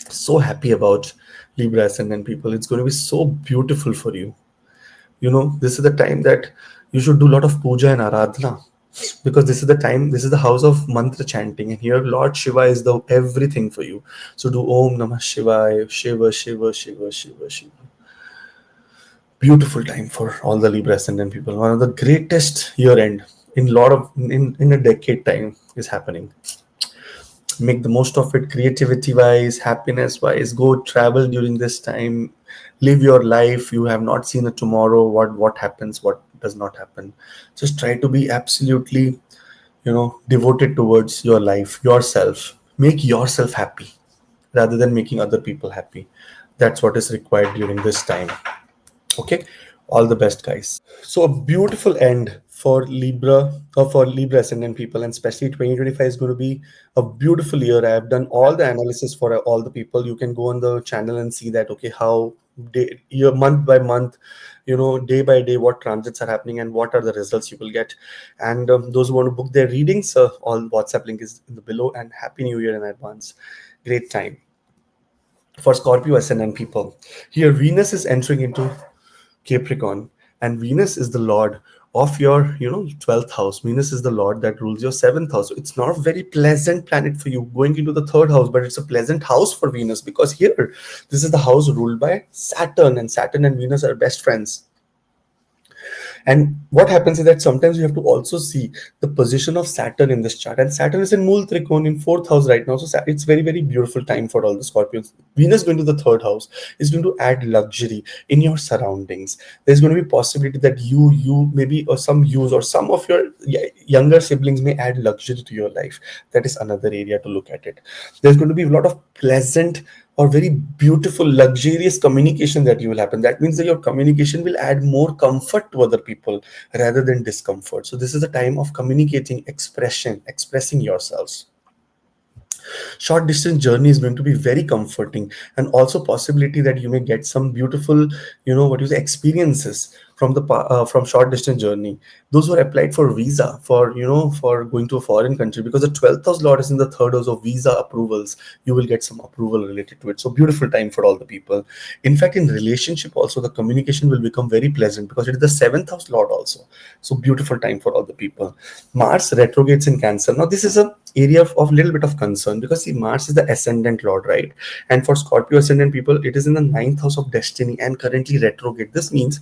So happy about Libra ascendant people. It's going to be so beautiful for you. This is the time that you should do a lot of puja and aradhana, because this is the time, this is the house of mantra chanting, and here Lord Shiva is the everything for you. So do Om Namah Shivaya, Shiva, Shiva, Shiva, Shiva, Shiva. Beautiful time for all the Libra ascendant people. One of the greatest year end in a decade time is happening. Make the most of it, creativity wise, happiness wise. Go travel during this time, live your life. You have not seen a tomorrow, what happens, what does not happen. Just try to be absolutely devoted towards your life, yourself. Make yourself happy rather than making other people happy. That's what is required during this time. Okay, all the best, guys. So a beautiful end for Libra, or for Libra ascendant people, and especially 2025 is going to be a beautiful year. I have done all the analysis for all the people. You can go on the channel and see that, okay, how year, month by month, day by day, what transits are happening and what are the results you will get. And those who want to book their readings, all WhatsApp link is in the below. And Happy New Year in advance. Great time for Scorpio ascendant people. Here Venus is entering into Capricorn, and Venus is the lord of your 12th house. Venus is the lord that rules your 7th house. So it's not a very pleasant planet for you going into the 3rd house, but it's a pleasant house for Venus, because here this is the house ruled by Saturn, and Saturn and Venus are best friends. And what happens is that sometimes you have to also see the position of Saturn in this chart. And Saturn is in Mool Trikon in 4th house right now. So it's very, very beautiful time for all the Scorpions. Venus going to the 3rd house is going to add luxury in your surroundings. There's going to be possibility that you maybe, or some use, or some of your younger siblings may add luxury to your life. That is another area to look at it. There's going to be a lot of pleasant or very beautiful, luxurious communication that you will happen. That means that your communication will add more comfort to other people rather than discomfort. So this is a time of communicating, expressing yourselves. Short distance journey is going to be very comforting, and also possibility that you may get some beautiful experiences from from short distance journey. Those who are applied for visa for going to a foreign country, because the 12th house lord is in the 3rd house of visa approvals, you will get some approval related to it. So beautiful time for all the people. In fact, in relationship also, the communication will become very pleasant because it is the 7th house lord also. So beautiful time for all the people. Mars retrogrades in Cancer. Now this is a area of little bit of concern, because see, Mars is the ascendant lord, right? And for Scorpio ascendant people, it is in the 9th house of destiny and currently retrograde. This means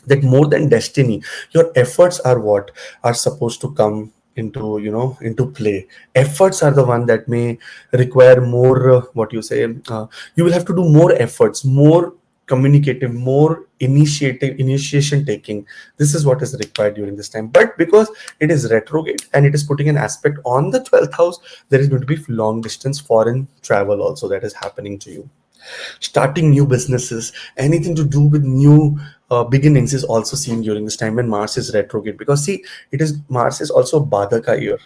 that more than destiny, your efforts are what are supposed to come into play. Efforts are the one that may require more, you will have to do more efforts, more communicative, more initiation taking. This is what is required during this time. But because it is retrograde and it is putting an aspect on the 12th house, there is going to be long distance foreign travel also that is happening to you. Starting new businesses, anything to do with new beginnings is also seen during this time when Mars is retrograde. Because see, Mars is also Badaka year.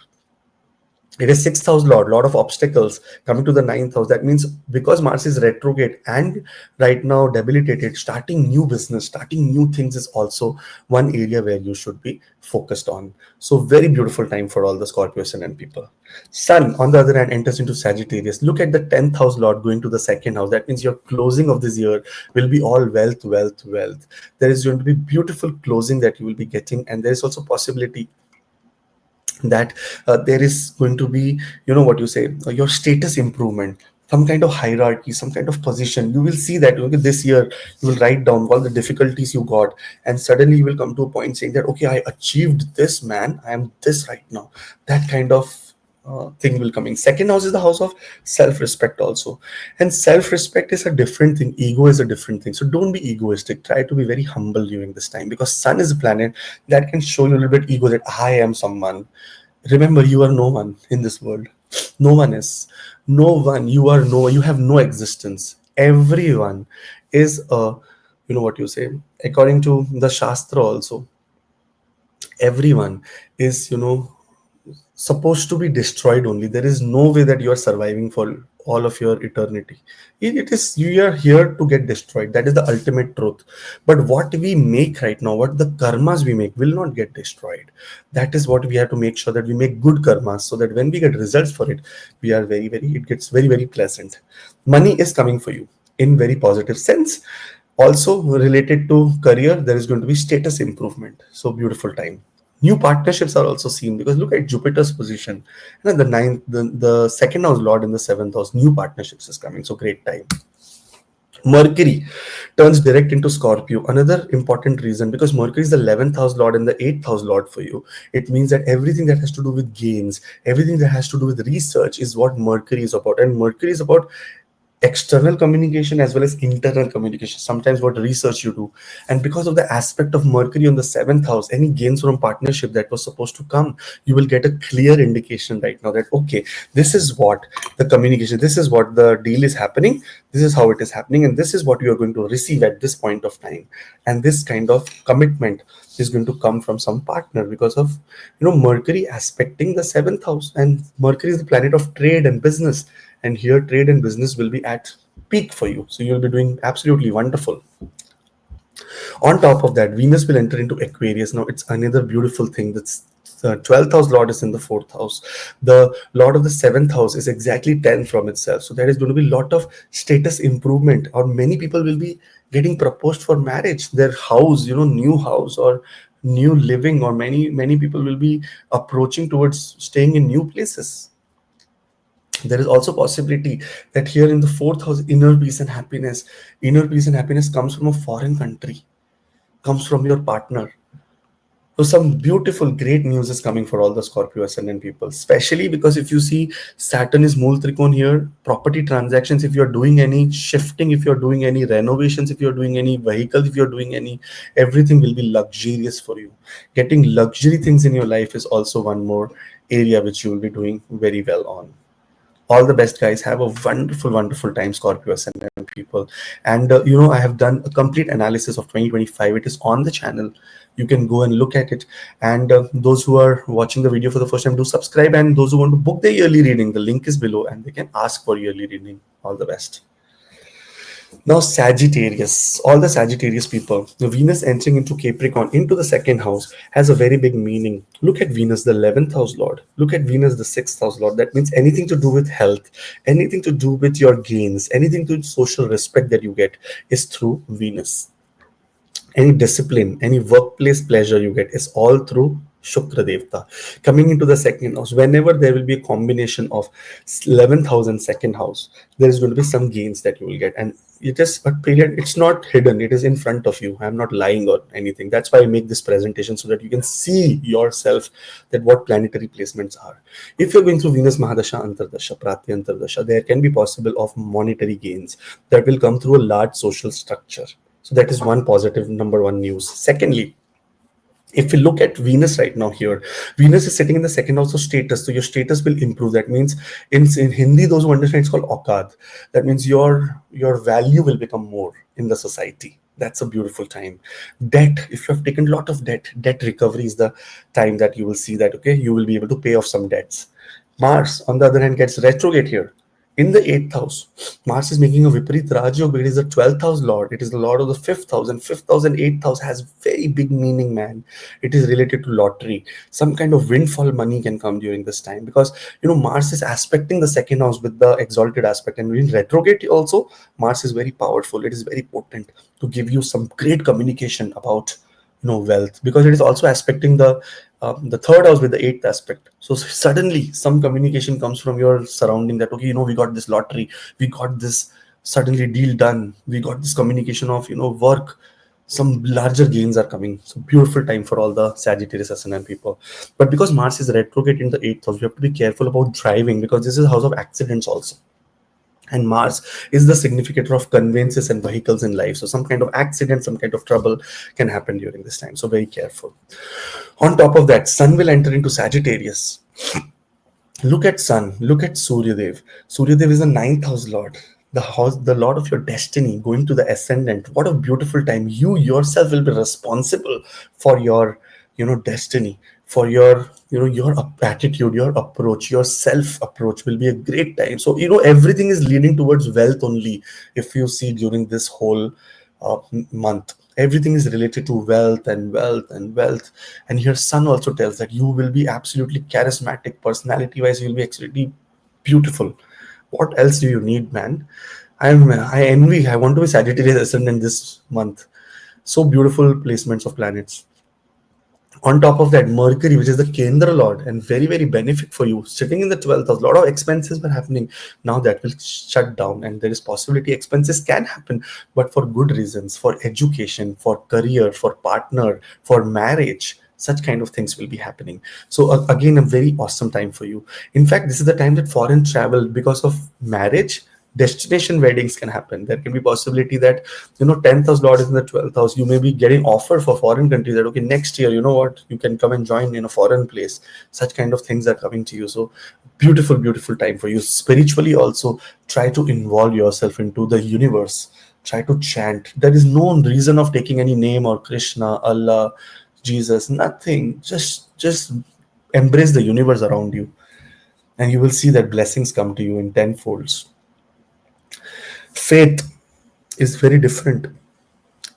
It is 6th house lot of obstacles coming to the 9th house. That means because Mars is retrograde and right now debilitated, starting new business, starting new things is also one area where you should be focused on. So very beautiful time for all the Scorpio ascendant people. Sun, on the other hand, enters into Sagittarius. Look at the 10th house lord going to the 2nd house. That means your closing of this year will be all wealth, wealth, wealth. There is going to be beautiful closing that you will be getting, and there is also possibility that there is going to be your status improvement. some kind of hierarchy, some kind of position. You will see that, okay, this year you will write down all the difficulties you got, and suddenly you will come to a point saying that, okay, I achieved this, man. I am this right now. That kind of thing will come in. Second house is the house of self-respect also, and self-respect is a different thing. Ego is a different thing. So don't be egoistic. Try to be very humble during this time, because Sun is a planet that can show you a little bit ego, that I am someone. Remember, you are no one in this world. No one is. No one. You are no. You have no existence. Everyone is a. You know what you say. According to the Shastra, also, everyone is, supposed to be destroyed only. There is no way that you are surviving for all of your eternity. It is, you are here to get destroyed. That is the ultimate truth. But what we make right now, what the karmas we make, will not get destroyed. That is what we have to make sure, that we make good karmas, so that when we get results for it, we are very, very, it gets very, very pleasant. Money is coming for you in very positive sense. Also related to career, there is going to be status improvement. So beautiful time. New partnerships are also seen, because look at Jupiter's position. The ninth, the second house lord in the seventh house, new partnerships is coming. So great time. Mercury turns direct into Scorpio. Another important reason, because Mercury is the 11th house lord and the 8th house lord for you. It means that everything that has to do with gains, everything that has to do with research is what Mercury is about. And Mercury is about external communication as well as internal communication, sometimes what research you do. And because of the aspect of Mercury on the seventh house, any gains from partnership that was supposed to come, you will get a clear indication right now that, okay, this is what the communication, this is what the deal is happening, this is how it is happening, and this is what you are going to receive at this point of time. And this kind of commitment is going to come from some partner, because of, Mercury aspecting the seventh house. And Mercury is the planet of trade and business, and here trade and business will be at peak for you, so you'll be doing absolutely wonderful. On top of that, Venus will enter into Aquarius. Now it's another beautiful thing. That's the 12th house lord is in the fourth house. The lord of the seventh house is exactly 10 from itself. So there is going to be a lot of status improvement, or many people will be getting proposed for marriage. Their house, new house or new living, or many people will be approaching towards staying in new places. There is also possibility that here in the fourth house, inner peace and happiness comes from a foreign country, comes from your partner. So some beautiful, great news is coming for all the Scorpio ascendant people, especially because if you see Saturn is Mool Trikon here, property transactions, if you're doing any shifting, if you're doing any renovations, if you're doing any vehicles, if you're doing any, everything will be luxurious for you. Getting luxury things in your life is also one more area which you will be doing very well on. All the best, guys. Have a wonderful, wonderful time, Scorpio ascendant people. And I have done a complete analysis of 2025. It is on the channel. You can go and look at it. And those who are watching the video for the first time, do subscribe. And those who want to book their yearly reading, the link is below, and they can ask for yearly reading. All the best. Now, Sagittarius, all the Sagittarius people, the Venus entering into Capricorn, into the second house, has a very big meaning. Look at Venus, the 11th house lord. Look at Venus, the 6th house lord. That means anything to do with health, anything to do with your gains, anything to social respect that you get is through Venus. Any discipline, any workplace pleasure you get is all through Shukra Devta. Coming into the second house, whenever there will be a combination of 11th house and second house, there is going to be some gains that you will get. And it is a period, it's not hidden, it is in front of you. I'm not lying or anything. That's why I make this presentation, so that you can see yourself that what planetary placements are. If you're going through Venus Mahadasha, Antardasha, Pratya Antardasha, there can be possible of monetary gains that will come through a large social structure. So that is one positive, number one news. Secondly, if we look at Venus right now here, Venus is sitting in the second house of status. So your status will improve. That means in Hindi, those who understand, it's called Aukad. That means your value will become more in the society. That's a beautiful time. Debt, if you have taken a lot of debt recovery is the time that you will see that, okay, you will be able to pay off some debts. Mars, on the other hand, gets retrograde here in the 8th house. Mars is making a Viparit Rajyog, but it is the 12th house lord. It is the lord of the 5th house, and 5th house and 8th house has very big meaning, man. It is related to lottery. Some kind of windfall money can come during this time, because Mars is aspecting the second house with the exalted aspect, and in retrograde also, Mars is very powerful. It is very potent to give you some great communication about wealth, because it is also aspecting the third house with the eighth aspect. So suddenly some communication comes from your surrounding that, okay, we got this lottery, we got this suddenly deal done, we got this communication of work, some larger gains are coming. So beautiful time for all the Sagittarius ascendant people. But because Mars is retrograde in the eighth house, we have to be careful about driving, because this is house of accidents also. And Mars is the significator of conveyances and vehicles in life. So some kind of accident, some kind of trouble can happen during this time. So very careful. On top of that, Sun will enter into Sagittarius. Look at Sun, look at Surya Dev. Surya Dev is the ninth house lord, the house, the lord of your destiny, going to the ascendant. What a beautiful time. You yourself will be responsible for your, destiny, for your, your attitude, your approach, your self approach will be a great time. So, everything is leading towards wealth only. If you see during this whole month, everything is related to wealth and wealth and wealth. And your Sun also tells that you will be absolutely charismatic, personality wise you'll be absolutely beautiful. What else do you need, man? I want to be Sagittarius ascendant this month. So beautiful placements of planets. On top of that, Mercury, which is the Kendra Lord and very, very benefic for you, sitting in the 12th house, a lot of expenses were happening. Now that will shut down, and there is possibility expenses can happen, but for good reasons, for education, for career, for partner, for marriage. Such kind of things will be happening. So again, a very awesome time for you. In fact, this is the time that foreign travel, because of marriage, destination weddings can happen. There can be possibility that 10th house lord is in the 12th house. You may be getting offer for foreign countries that, okay, next year, you know what, you can come and join in a foreign place. Such kind of things are coming to you. So beautiful, beautiful time for you. Spiritually also, try to involve yourself into the universe. Try to chant. There is no reason of taking any name or Krishna, Allah, Jesus, nothing. Just embrace the universe around you, and you will see that blessings come to you in tenfolds. Faith is very different,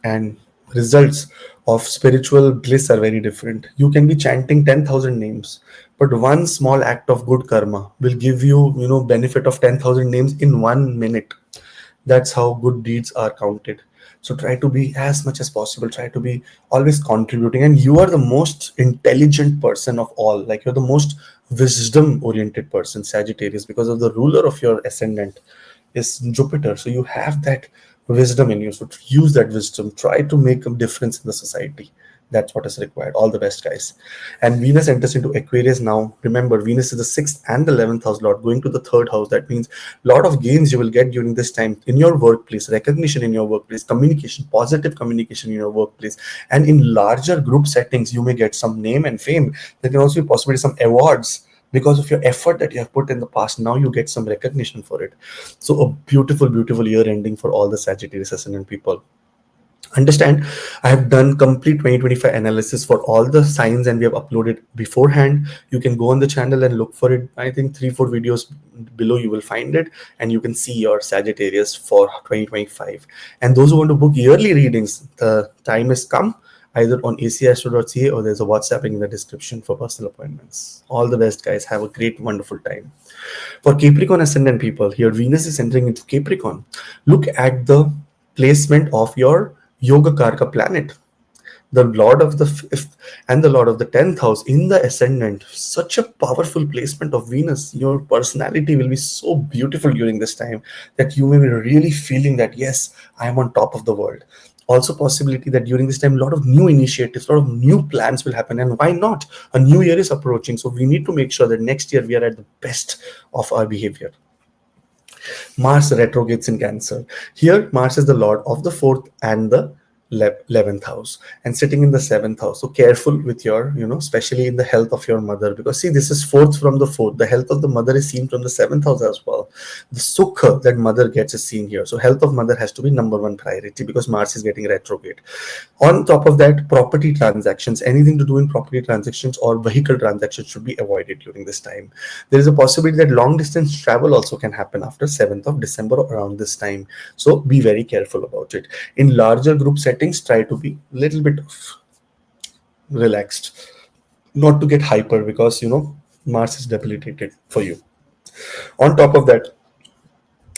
and results of spiritual bliss are very different. You can be chanting 10,000 names, but one small act of good karma will give you, benefit of 10,000 names in 1 minute. That's how good deeds are counted. So try to be as much as possible, try to be always contributing. And you are the most intelligent person of all, like you're the most wisdom oriented person, Sagittarius, because of the ruler of your ascendant is Jupiter. So you have that wisdom in you. So use that wisdom. Try to make a difference in the society. That's what is required. All the best, guys. And Venus enters into Aquarius now. Remember, Venus is the 6th and the 11th house lord, going to the 3rd house. That means a lot of gains you will get during this time in your workplace, recognition in your workplace, communication, positive communication in your workplace. And in larger group settings, you may get some name and fame. There can also be possibly some awards because of your effort that you have put in the past. Now you get some recognition for it. So a beautiful, beautiful year ending for all the Sagittarius ascendant people. Understand, I have done complete 2025 analysis for all the signs, and we have uploaded beforehand. You can go on the channel and look for it. I think 3-4 videos below you will find it, and you can see your Sagittarius for 2025. And those who want to book yearly readings, the time has come, either on acastro.ca, or there's a WhatsApping in the description for personal appointments. All the best, guys. Have a great, wonderful time. For Capricorn ascendant people, here Venus is entering into Capricorn. Look at the placement of your Yoga Karka planet, the Lord of the 5th and the Lord of the 10th house in the ascendant. Such a powerful placement of Venus. Your personality will be so beautiful during this time that you may be really feeling that, yes, I am on top of the world. Also, possibility that during this time, a lot of new initiatives, a lot of new plans will happen. And why not? A new year is approaching. So we need to make sure that next year we are at the best of our behavior. Mars retrogrades in Cancer. Here, Mars is the lord of the 4th and the 11th house, and sitting in the 7th house. So careful with your, especially in the health of your mother, because see, this is 4th from the 4th. The health of the mother is seen from the 7th house as well. The sukha that mother gets is seen here. So health of mother has to be number one priority, because Mars is getting retrograde. On top of that, property transactions, anything to do in property transactions or vehicle transactions should be avoided during this time. There is a possibility that long distance travel also can happen after 7th of December or around this time. So be very careful about it. In larger group settings, try to be a little bit relaxed, not to get hyper, because Mars is debilitated for you. On top of that,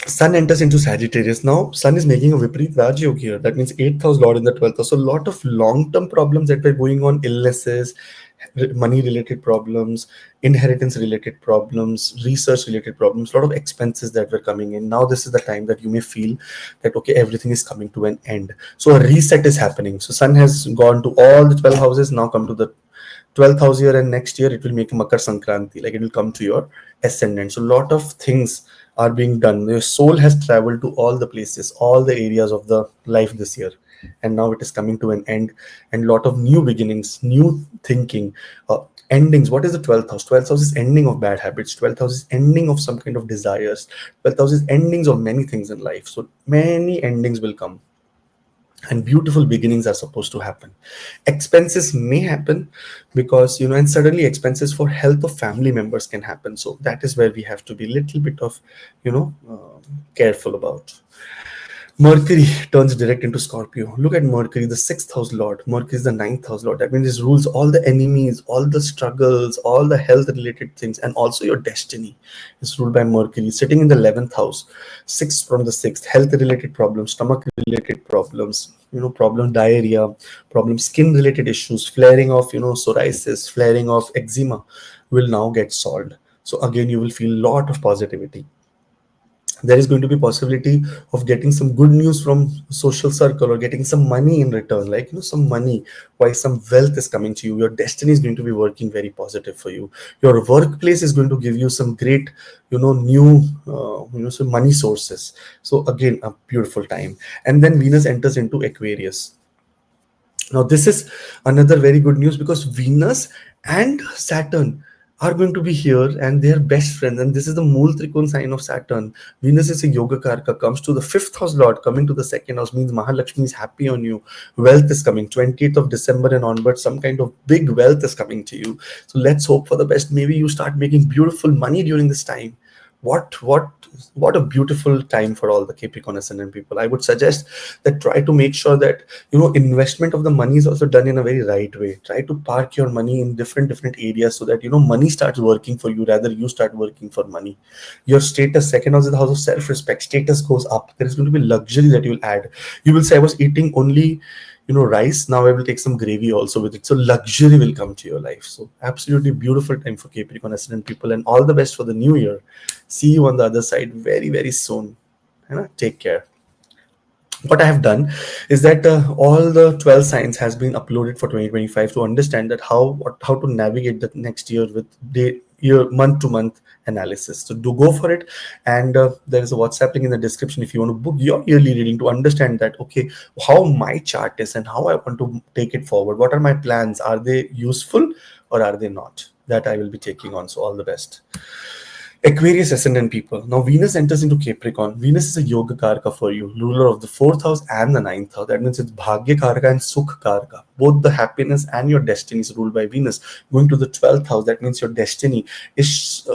Sun enters into Sagittarius. Now, Sun is making a Viparit Rajyog here. That means 8th house Lord in the 12th house. So, a lot of long term problems that were going on, illnesses, money related problems, inheritance related problems, research related problems, a lot of expenses that were coming in. Now, this is the time that you may feel that, okay, everything is coming to an end. So, a reset is happening. So, Sun has gone to all the 12 houses, now come to the 12th house year, and next year it will make Makar Sankranti, like it will come to your ascendant. So a lot of things are being done. Your soul has traveled to all the places, all the areas of the life this year, and now it is coming to an end, and lot of new beginnings, new thinking, endings. What is the 12th house? 12th house is ending of bad habits. 12th house is ending of some kind of desires. 12th house is endings of many things in life. So many endings will come, and beautiful beginnings are supposed to happen. Expenses may happen because, and suddenly expenses for health of family members can happen. So that is where we have to be a little bit of, careful about. Mercury turns direct into Scorpio. Look at Mercury, the sixth house lord. Mercury is the ninth house lord. That means this rules all the enemies, all the struggles, all the health related things, and also your destiny is ruled by Mercury, sitting in the 11th house. Sixth from the sixth, health related problems, stomach related problems, problem diarrhea, problem skin related issues, flaring of, psoriasis, flaring of eczema will now get solved. So again, you will feel a lot of positivity. There is going to be possibility of getting some good news from social circle, or getting some money in return, like some money, why some wealth is coming to you. Your destiny is going to be working very positive for you. Your workplace is going to give you some great, new, some money sources. So again, a beautiful time. And then Venus enters into Aquarius. Now, this is another very good news, because Venus and Saturn are going to be here, and they are best friends. And this is the Mool Trikon sign of Saturn. Venus is a Yoga Karka, comes to the fifth house Lord, coming to the second house, means Mahalakshmi is happy on you. Wealth is coming. 20th of December and onwards, some kind of big wealth is coming to you. So let's hope for the best. Maybe you start making beautiful money during this time. What a beautiful time for all the Capricorn ascendant people. I would suggest that try to make sure that investment of the money is also done in a very right way. Try to park your money in different areas, so that money starts working for you rather you start working for money. Your status, second house is the house of self-respect, status goes up. There is going to be luxury that you will add. You will say, I was eating only rice, now I will take some gravy also with it. So luxury will come to your life. So absolutely beautiful time for Capricorn ascendant people, and all the best for the new year. See you on the other side very, very soon. Take care. What I have done is that all the 12 signs has been uploaded for 2025, to understand that how to navigate the next year with day year month to month analysis. So do go for it, and there is a WhatsApp link in the description if you want to book your yearly reading, to understand that, okay, how my chart is and how I want to take it forward. What are my plans? Are they useful or are they not? That I will be taking on. So all the best. Aquarius ascendant people. Now Venus enters into Capricorn. Venus is a yoga karaka for you, ruler of the fourth house and the ninth house. That means it's Bhagya karaka and Sukh karaka. Both the happiness and your destiny is ruled by Venus. Going to the 12th house, that means your destiny is,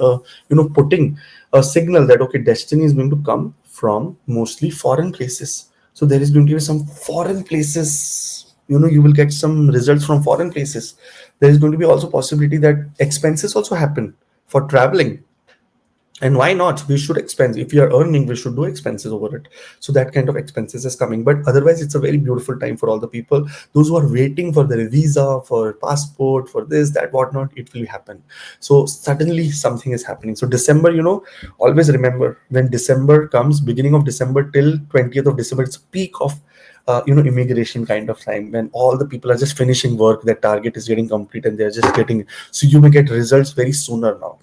putting a signal that, okay, destiny is going to come from mostly foreign places. So there is going to be some foreign places. You will get some results from foreign places. There is going to be also possibility that expenses also happen for traveling. And why not? We should expense. If we are earning, we should do expenses over it. So that kind of expenses is coming. But otherwise, it's a very beautiful time for all the people. Those who are waiting for their visa, for passport, for this, that, whatnot, it will happen. So suddenly something is happening. So December, always remember, when December comes, beginning of December till 20th of December, it's a peak of immigration kind of time, when all the people are just finishing work, their target is getting complete, and they're just getting. So you may get results very sooner now.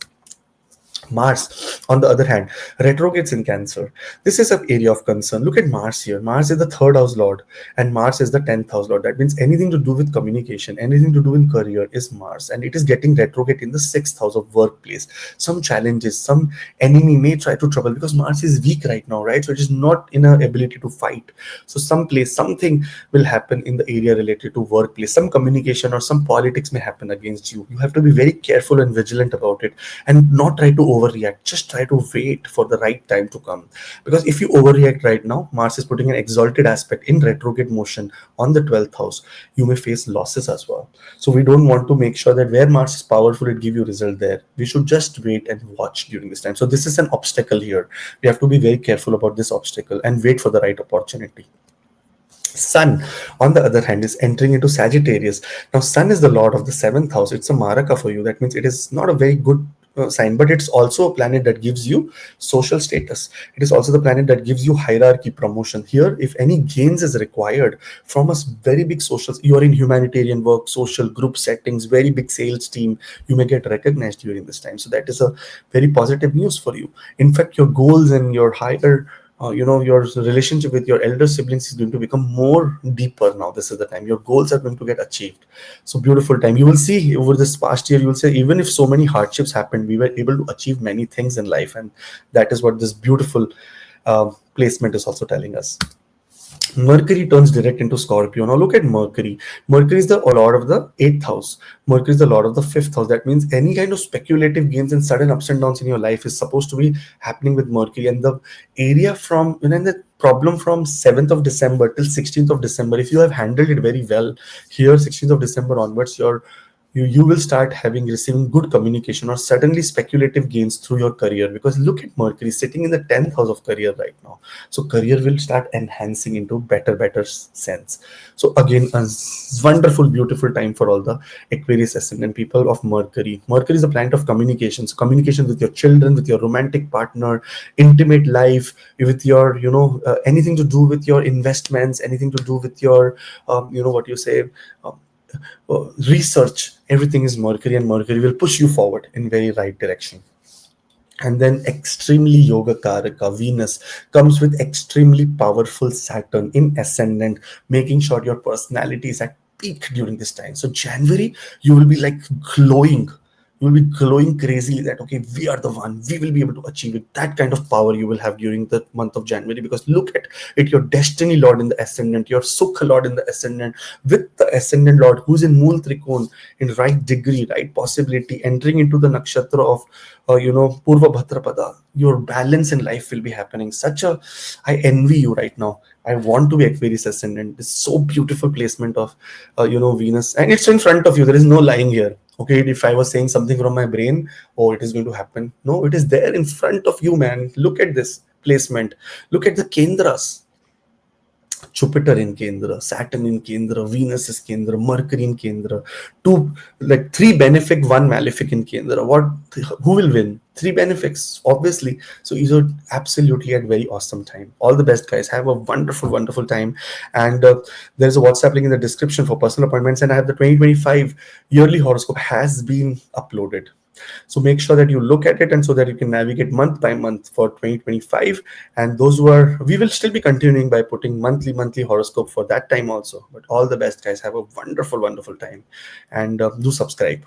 Mars, on the other hand, retrogrades in Cancer. This is an area of concern. Look at Mars here. Mars is the third house lord, and Mars is the 10th house lord. That means anything to do with communication, anything to do with career is Mars, and it is getting retrograde in the sixth house of workplace. Some challenges, some enemy may try to trouble, because Mars is weak right now, right? So it is not in a ability to fight. So something will happen in the area related to workplace. Some communication or some politics may happen against you. You have to be very careful and vigilant about it, and not try to overreact. Just try to wait for the right time to come, because if you overreact right now, Mars is putting an exalted aspect in retrograde motion on the 12th house. You may face losses as well. So we don't want to make sure that where Mars is powerful, it give you result there. We should just wait and watch during this time. So this is an obstacle here. We have to be very careful about this obstacle and wait for the right opportunity. Sun, on the other hand, is entering into Sagittarius. Now, Sun is the lord of the seventh house. It's a Maraka for you. That means it is not a very good sign, but it's also a planet that gives you social status. It is also the planet that gives you hierarchy, promotion. Here, if any gains is required from a very big social, you are in humanitarian work, social group settings, very big sales team, you may get recognized during this time. So that is a very positive news for you. In fact, your goals and your higher your relationship with your elder siblings is going to become more deeper now. This is the time your goals are going to get achieved. So beautiful time. You will see over this past year, you will say, even if so many hardships happened, we were able to achieve many things in life. And that is what this beautiful placement is also telling us. Mercury turns direct into Scorpio. Now look at Mercury. Mercury is the lord of the eighth house. Mercury is the lord of the fifth house. That means any kind of speculative gains and sudden ups and downs in your life is supposed to be happening with Mercury. And the area from, the problem from 7th of December till 16th of December, if you have handled it very well, here 16th of December onwards, you will start receiving good communication or suddenly speculative gains through your career, because look at Mercury sitting in the 10th house of career right now. So career will start enhancing into better sense. So again, a wonderful, beautiful time for all the Aquarius ascendant people of Mercury. Mercury is a planet of communications, communication with your children, with your romantic partner, intimate life, with your, anything to do with your investments, anything to do with your, what you say, um, research. Everything is Mercury, and Mercury will push you forward in very right direction. And then extremely yoga karaka Venus comes with extremely powerful Saturn in ascendant, making sure your personality is at peak during this time. So January, you will be like glowing. You will be glowing crazily that, okay, we are the one, we will be able to achieve it. That kind of power you will have during the month of January, because look at it, your destiny lord in the ascendant, your Sukha lord in the ascendant, with the ascendant lord who's in Mool Trikon, in right degree, right possibility, entering into the nakshatra of Purva Bhadrapada. Your balance in life will be happening. I envy you right now. I want to be Aquarius ascendant. It's so beautiful placement of, Venus, and it's in front of you. There is no lying here. Okay, if I was saying something from my brain, oh, it is going to happen. No, it is there in front of you, man. Look at this placement. Look at the Kendras. Jupiter in Kendra, Saturn in Kendra, Venus is Kendra, Mercury in Kendra. Three benefic, one malefic in Kendra. Who will win? Three benefics, obviously. So these are absolutely at very awesome time. All the best, guys. Have a wonderful, wonderful time. And there's a WhatsApp link in the description for personal appointments. And I have the 2025 yearly horoscope has been uploaded. So make sure that you look at it, and so that you can navigate month by month for 2025. And we will still be continuing by putting monthly horoscope for that time also. But all the best, guys. Have a wonderful, wonderful time, and do subscribe.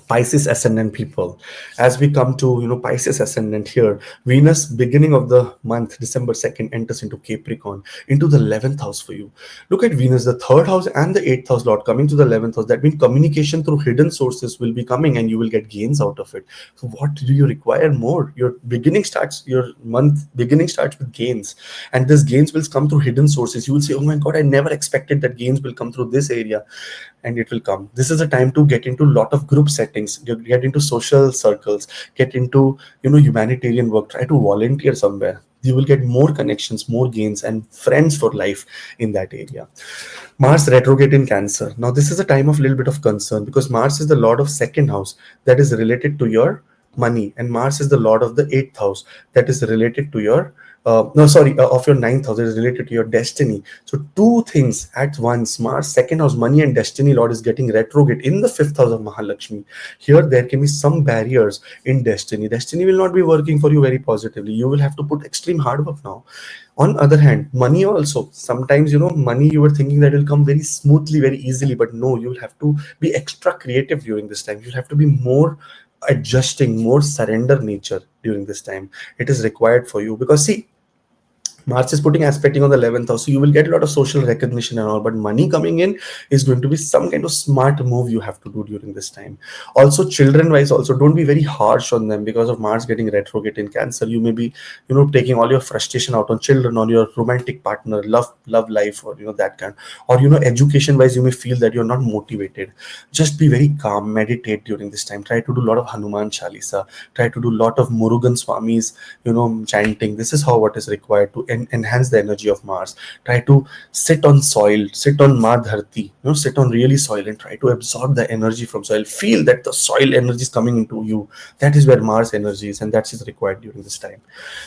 Pisces ascendant people, as we come to Pisces ascendant here, Venus beginning of the month December 2nd enters into Capricorn, into the 11th house for you. Look at Venus, the third house and the 8th house lord coming to the 11th house. That means communication through hidden sources will be coming, and you will get gains out of it. So what do you require more? Your month beginning starts with gains, and this gains will come through hidden sources. You will say, oh my god, I never expected that gains will come through this area. And it will come. This is a time to get into a lot of group settings, get into social circles, get into humanitarian work, try to volunteer somewhere. You will get more connections, more gains, and friends for life in that area. Mars retrograde in Cancer. Now this is a time of little bit of concern, because Mars is the lord of second house, that is related to your money, and Mars is the lord of the eighth house, that is related to your of your ninth house, that is related to your destiny. So two things at once. Mars second house, money, and destiny lord is getting retrograde in the fifth house of Mahalakshmi. Here there can be some barriers in destiny. Destiny will not be working for you very positively. You will have to put extreme hard work now. On other hand, money also, sometimes money, you were thinking that will come very smoothly, very easily, but no, you will have to be extra creative during this time. You'll have to be more adjusting, more surrender nature during this time. It is required for you, because see, Mars is putting aspecting on the 11th house, so you will get a lot of social recognition and all. But money coming in is going to be some kind of smart move you have to do during this time. Also, children-wise, also don't be very harsh on them because of Mars getting retrograde in Cancer. You may be, taking all your frustration out on children, on your romantic partner, love life, or that kind. Or education-wise, you may feel that you're not motivated. Just be very calm, meditate during this time. Try to do a lot of Hanuman Chalisa. Try to do a lot of Murugan Swami's chanting. This is how what is required to enhance the energy of Mars. Try to sit on soil, sit on Madharti, sit on really soil and try to absorb the energy from soil. Feel that the soil energy is coming into you. That is where Mars energy is, and that is required during this time.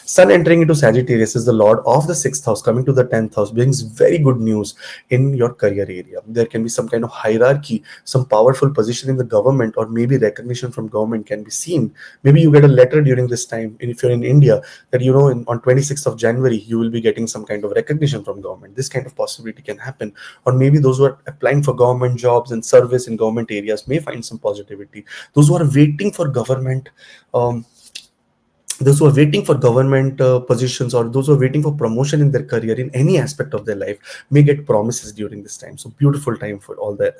Sun entering into Sagittarius is the lord of the sixth house, coming to the 10th house, brings very good news in your career area. There can be some kind of hierarchy, some powerful position in the government, or maybe recognition from government can be seen. Maybe you get a letter during this time, and if you're in India, that on 26th of January you will be getting some kind of recognition from government. This kind of possibility can happen. Or maybe those who are applying for government jobs and service in government areas may find some positivity. Those who are waiting for government um, those who are waiting for government positions, or those who are waiting for promotion in their career in any aspect of their life, may get promises during this time. So beautiful time for all the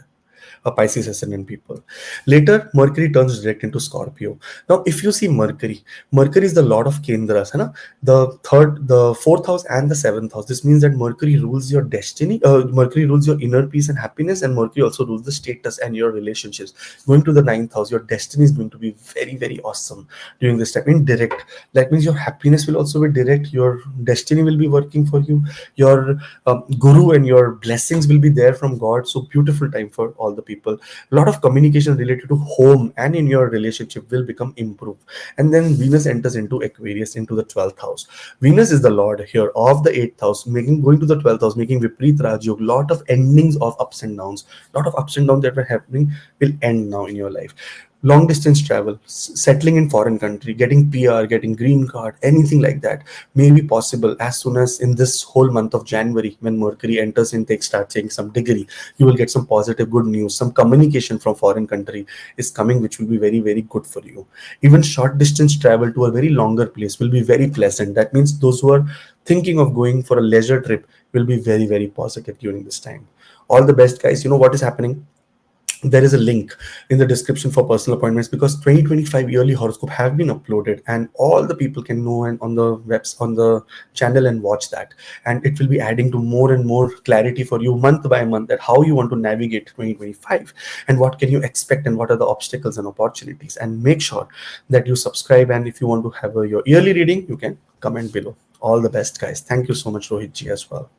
Pisces ascendant people. Later, Mercury turns direct into Scorpio. Now, if you see Mercury, Mercury is the lord of Kendras, hai na? The fourth house and the seventh house. This means that Mercury rules your destiny. Mercury rules your inner peace and happiness, and Mercury also rules the status and your relationships. Going to the ninth house, your destiny is going to be very, very awesome during this time. In direct, that means your happiness will also be direct. Your destiny will be working for you. Your guru and your blessings will be there from God. So beautiful time for all the people. A lot of communication related to home and in your relationship will become improved. And then Venus enters into Aquarius, into the 12th house. Venus is the lord here of the 8th house, making going to the 12th house, making Viprit Rajyog. Lot of endings of ups and downs. Lot of ups and downs that were happening will end now in your life. Long distance travel, settling in foreign country, getting PR, getting green card, anything like that may be possible as soon as in this whole month of January, when Mercury enters and starts taking some degree. You will get some positive good news. Some communication from foreign country is coming, which will be very, very good for you. Even short distance travel to a very longer place will be very pleasant. That means those who are thinking of going for a leisure trip will be very, very positive during this time. All the best, guys. You know what is happening? There is a link in the description for personal appointments, because 2025 yearly horoscope have been uploaded and all the people can know, and on the webs on the channel, and watch that. And it will be adding to more and more clarity for you month by month, that how you want to navigate 2025 and what can you expect and what are the obstacles and opportunities. And make sure that you subscribe, and if you want to have your yearly reading, you can comment below. All the best, guys. Thank you so much, Rohit ji, as well.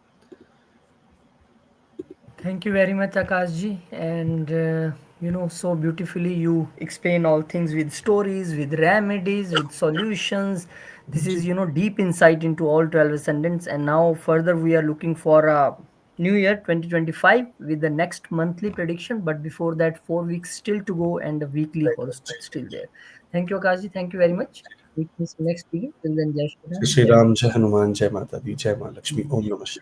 Thank you very much, Akashji. And so beautifully you explain all things with stories, with remedies, with solutions. This is, deep insight into all 12 ascendants. And now, further, we are looking for a new year 2025 with the next monthly prediction. But before that, 4 weeks still to go and the weekly horoscope still there. Thank you, Akashji. Thank you very much. We can see next video. Till then, Jai Shri Ram. Jai Shri Jai Ram, Jai Hanuman, Jai Mata Di, Jai Ma Lakshmi, Om Namah Shivaya.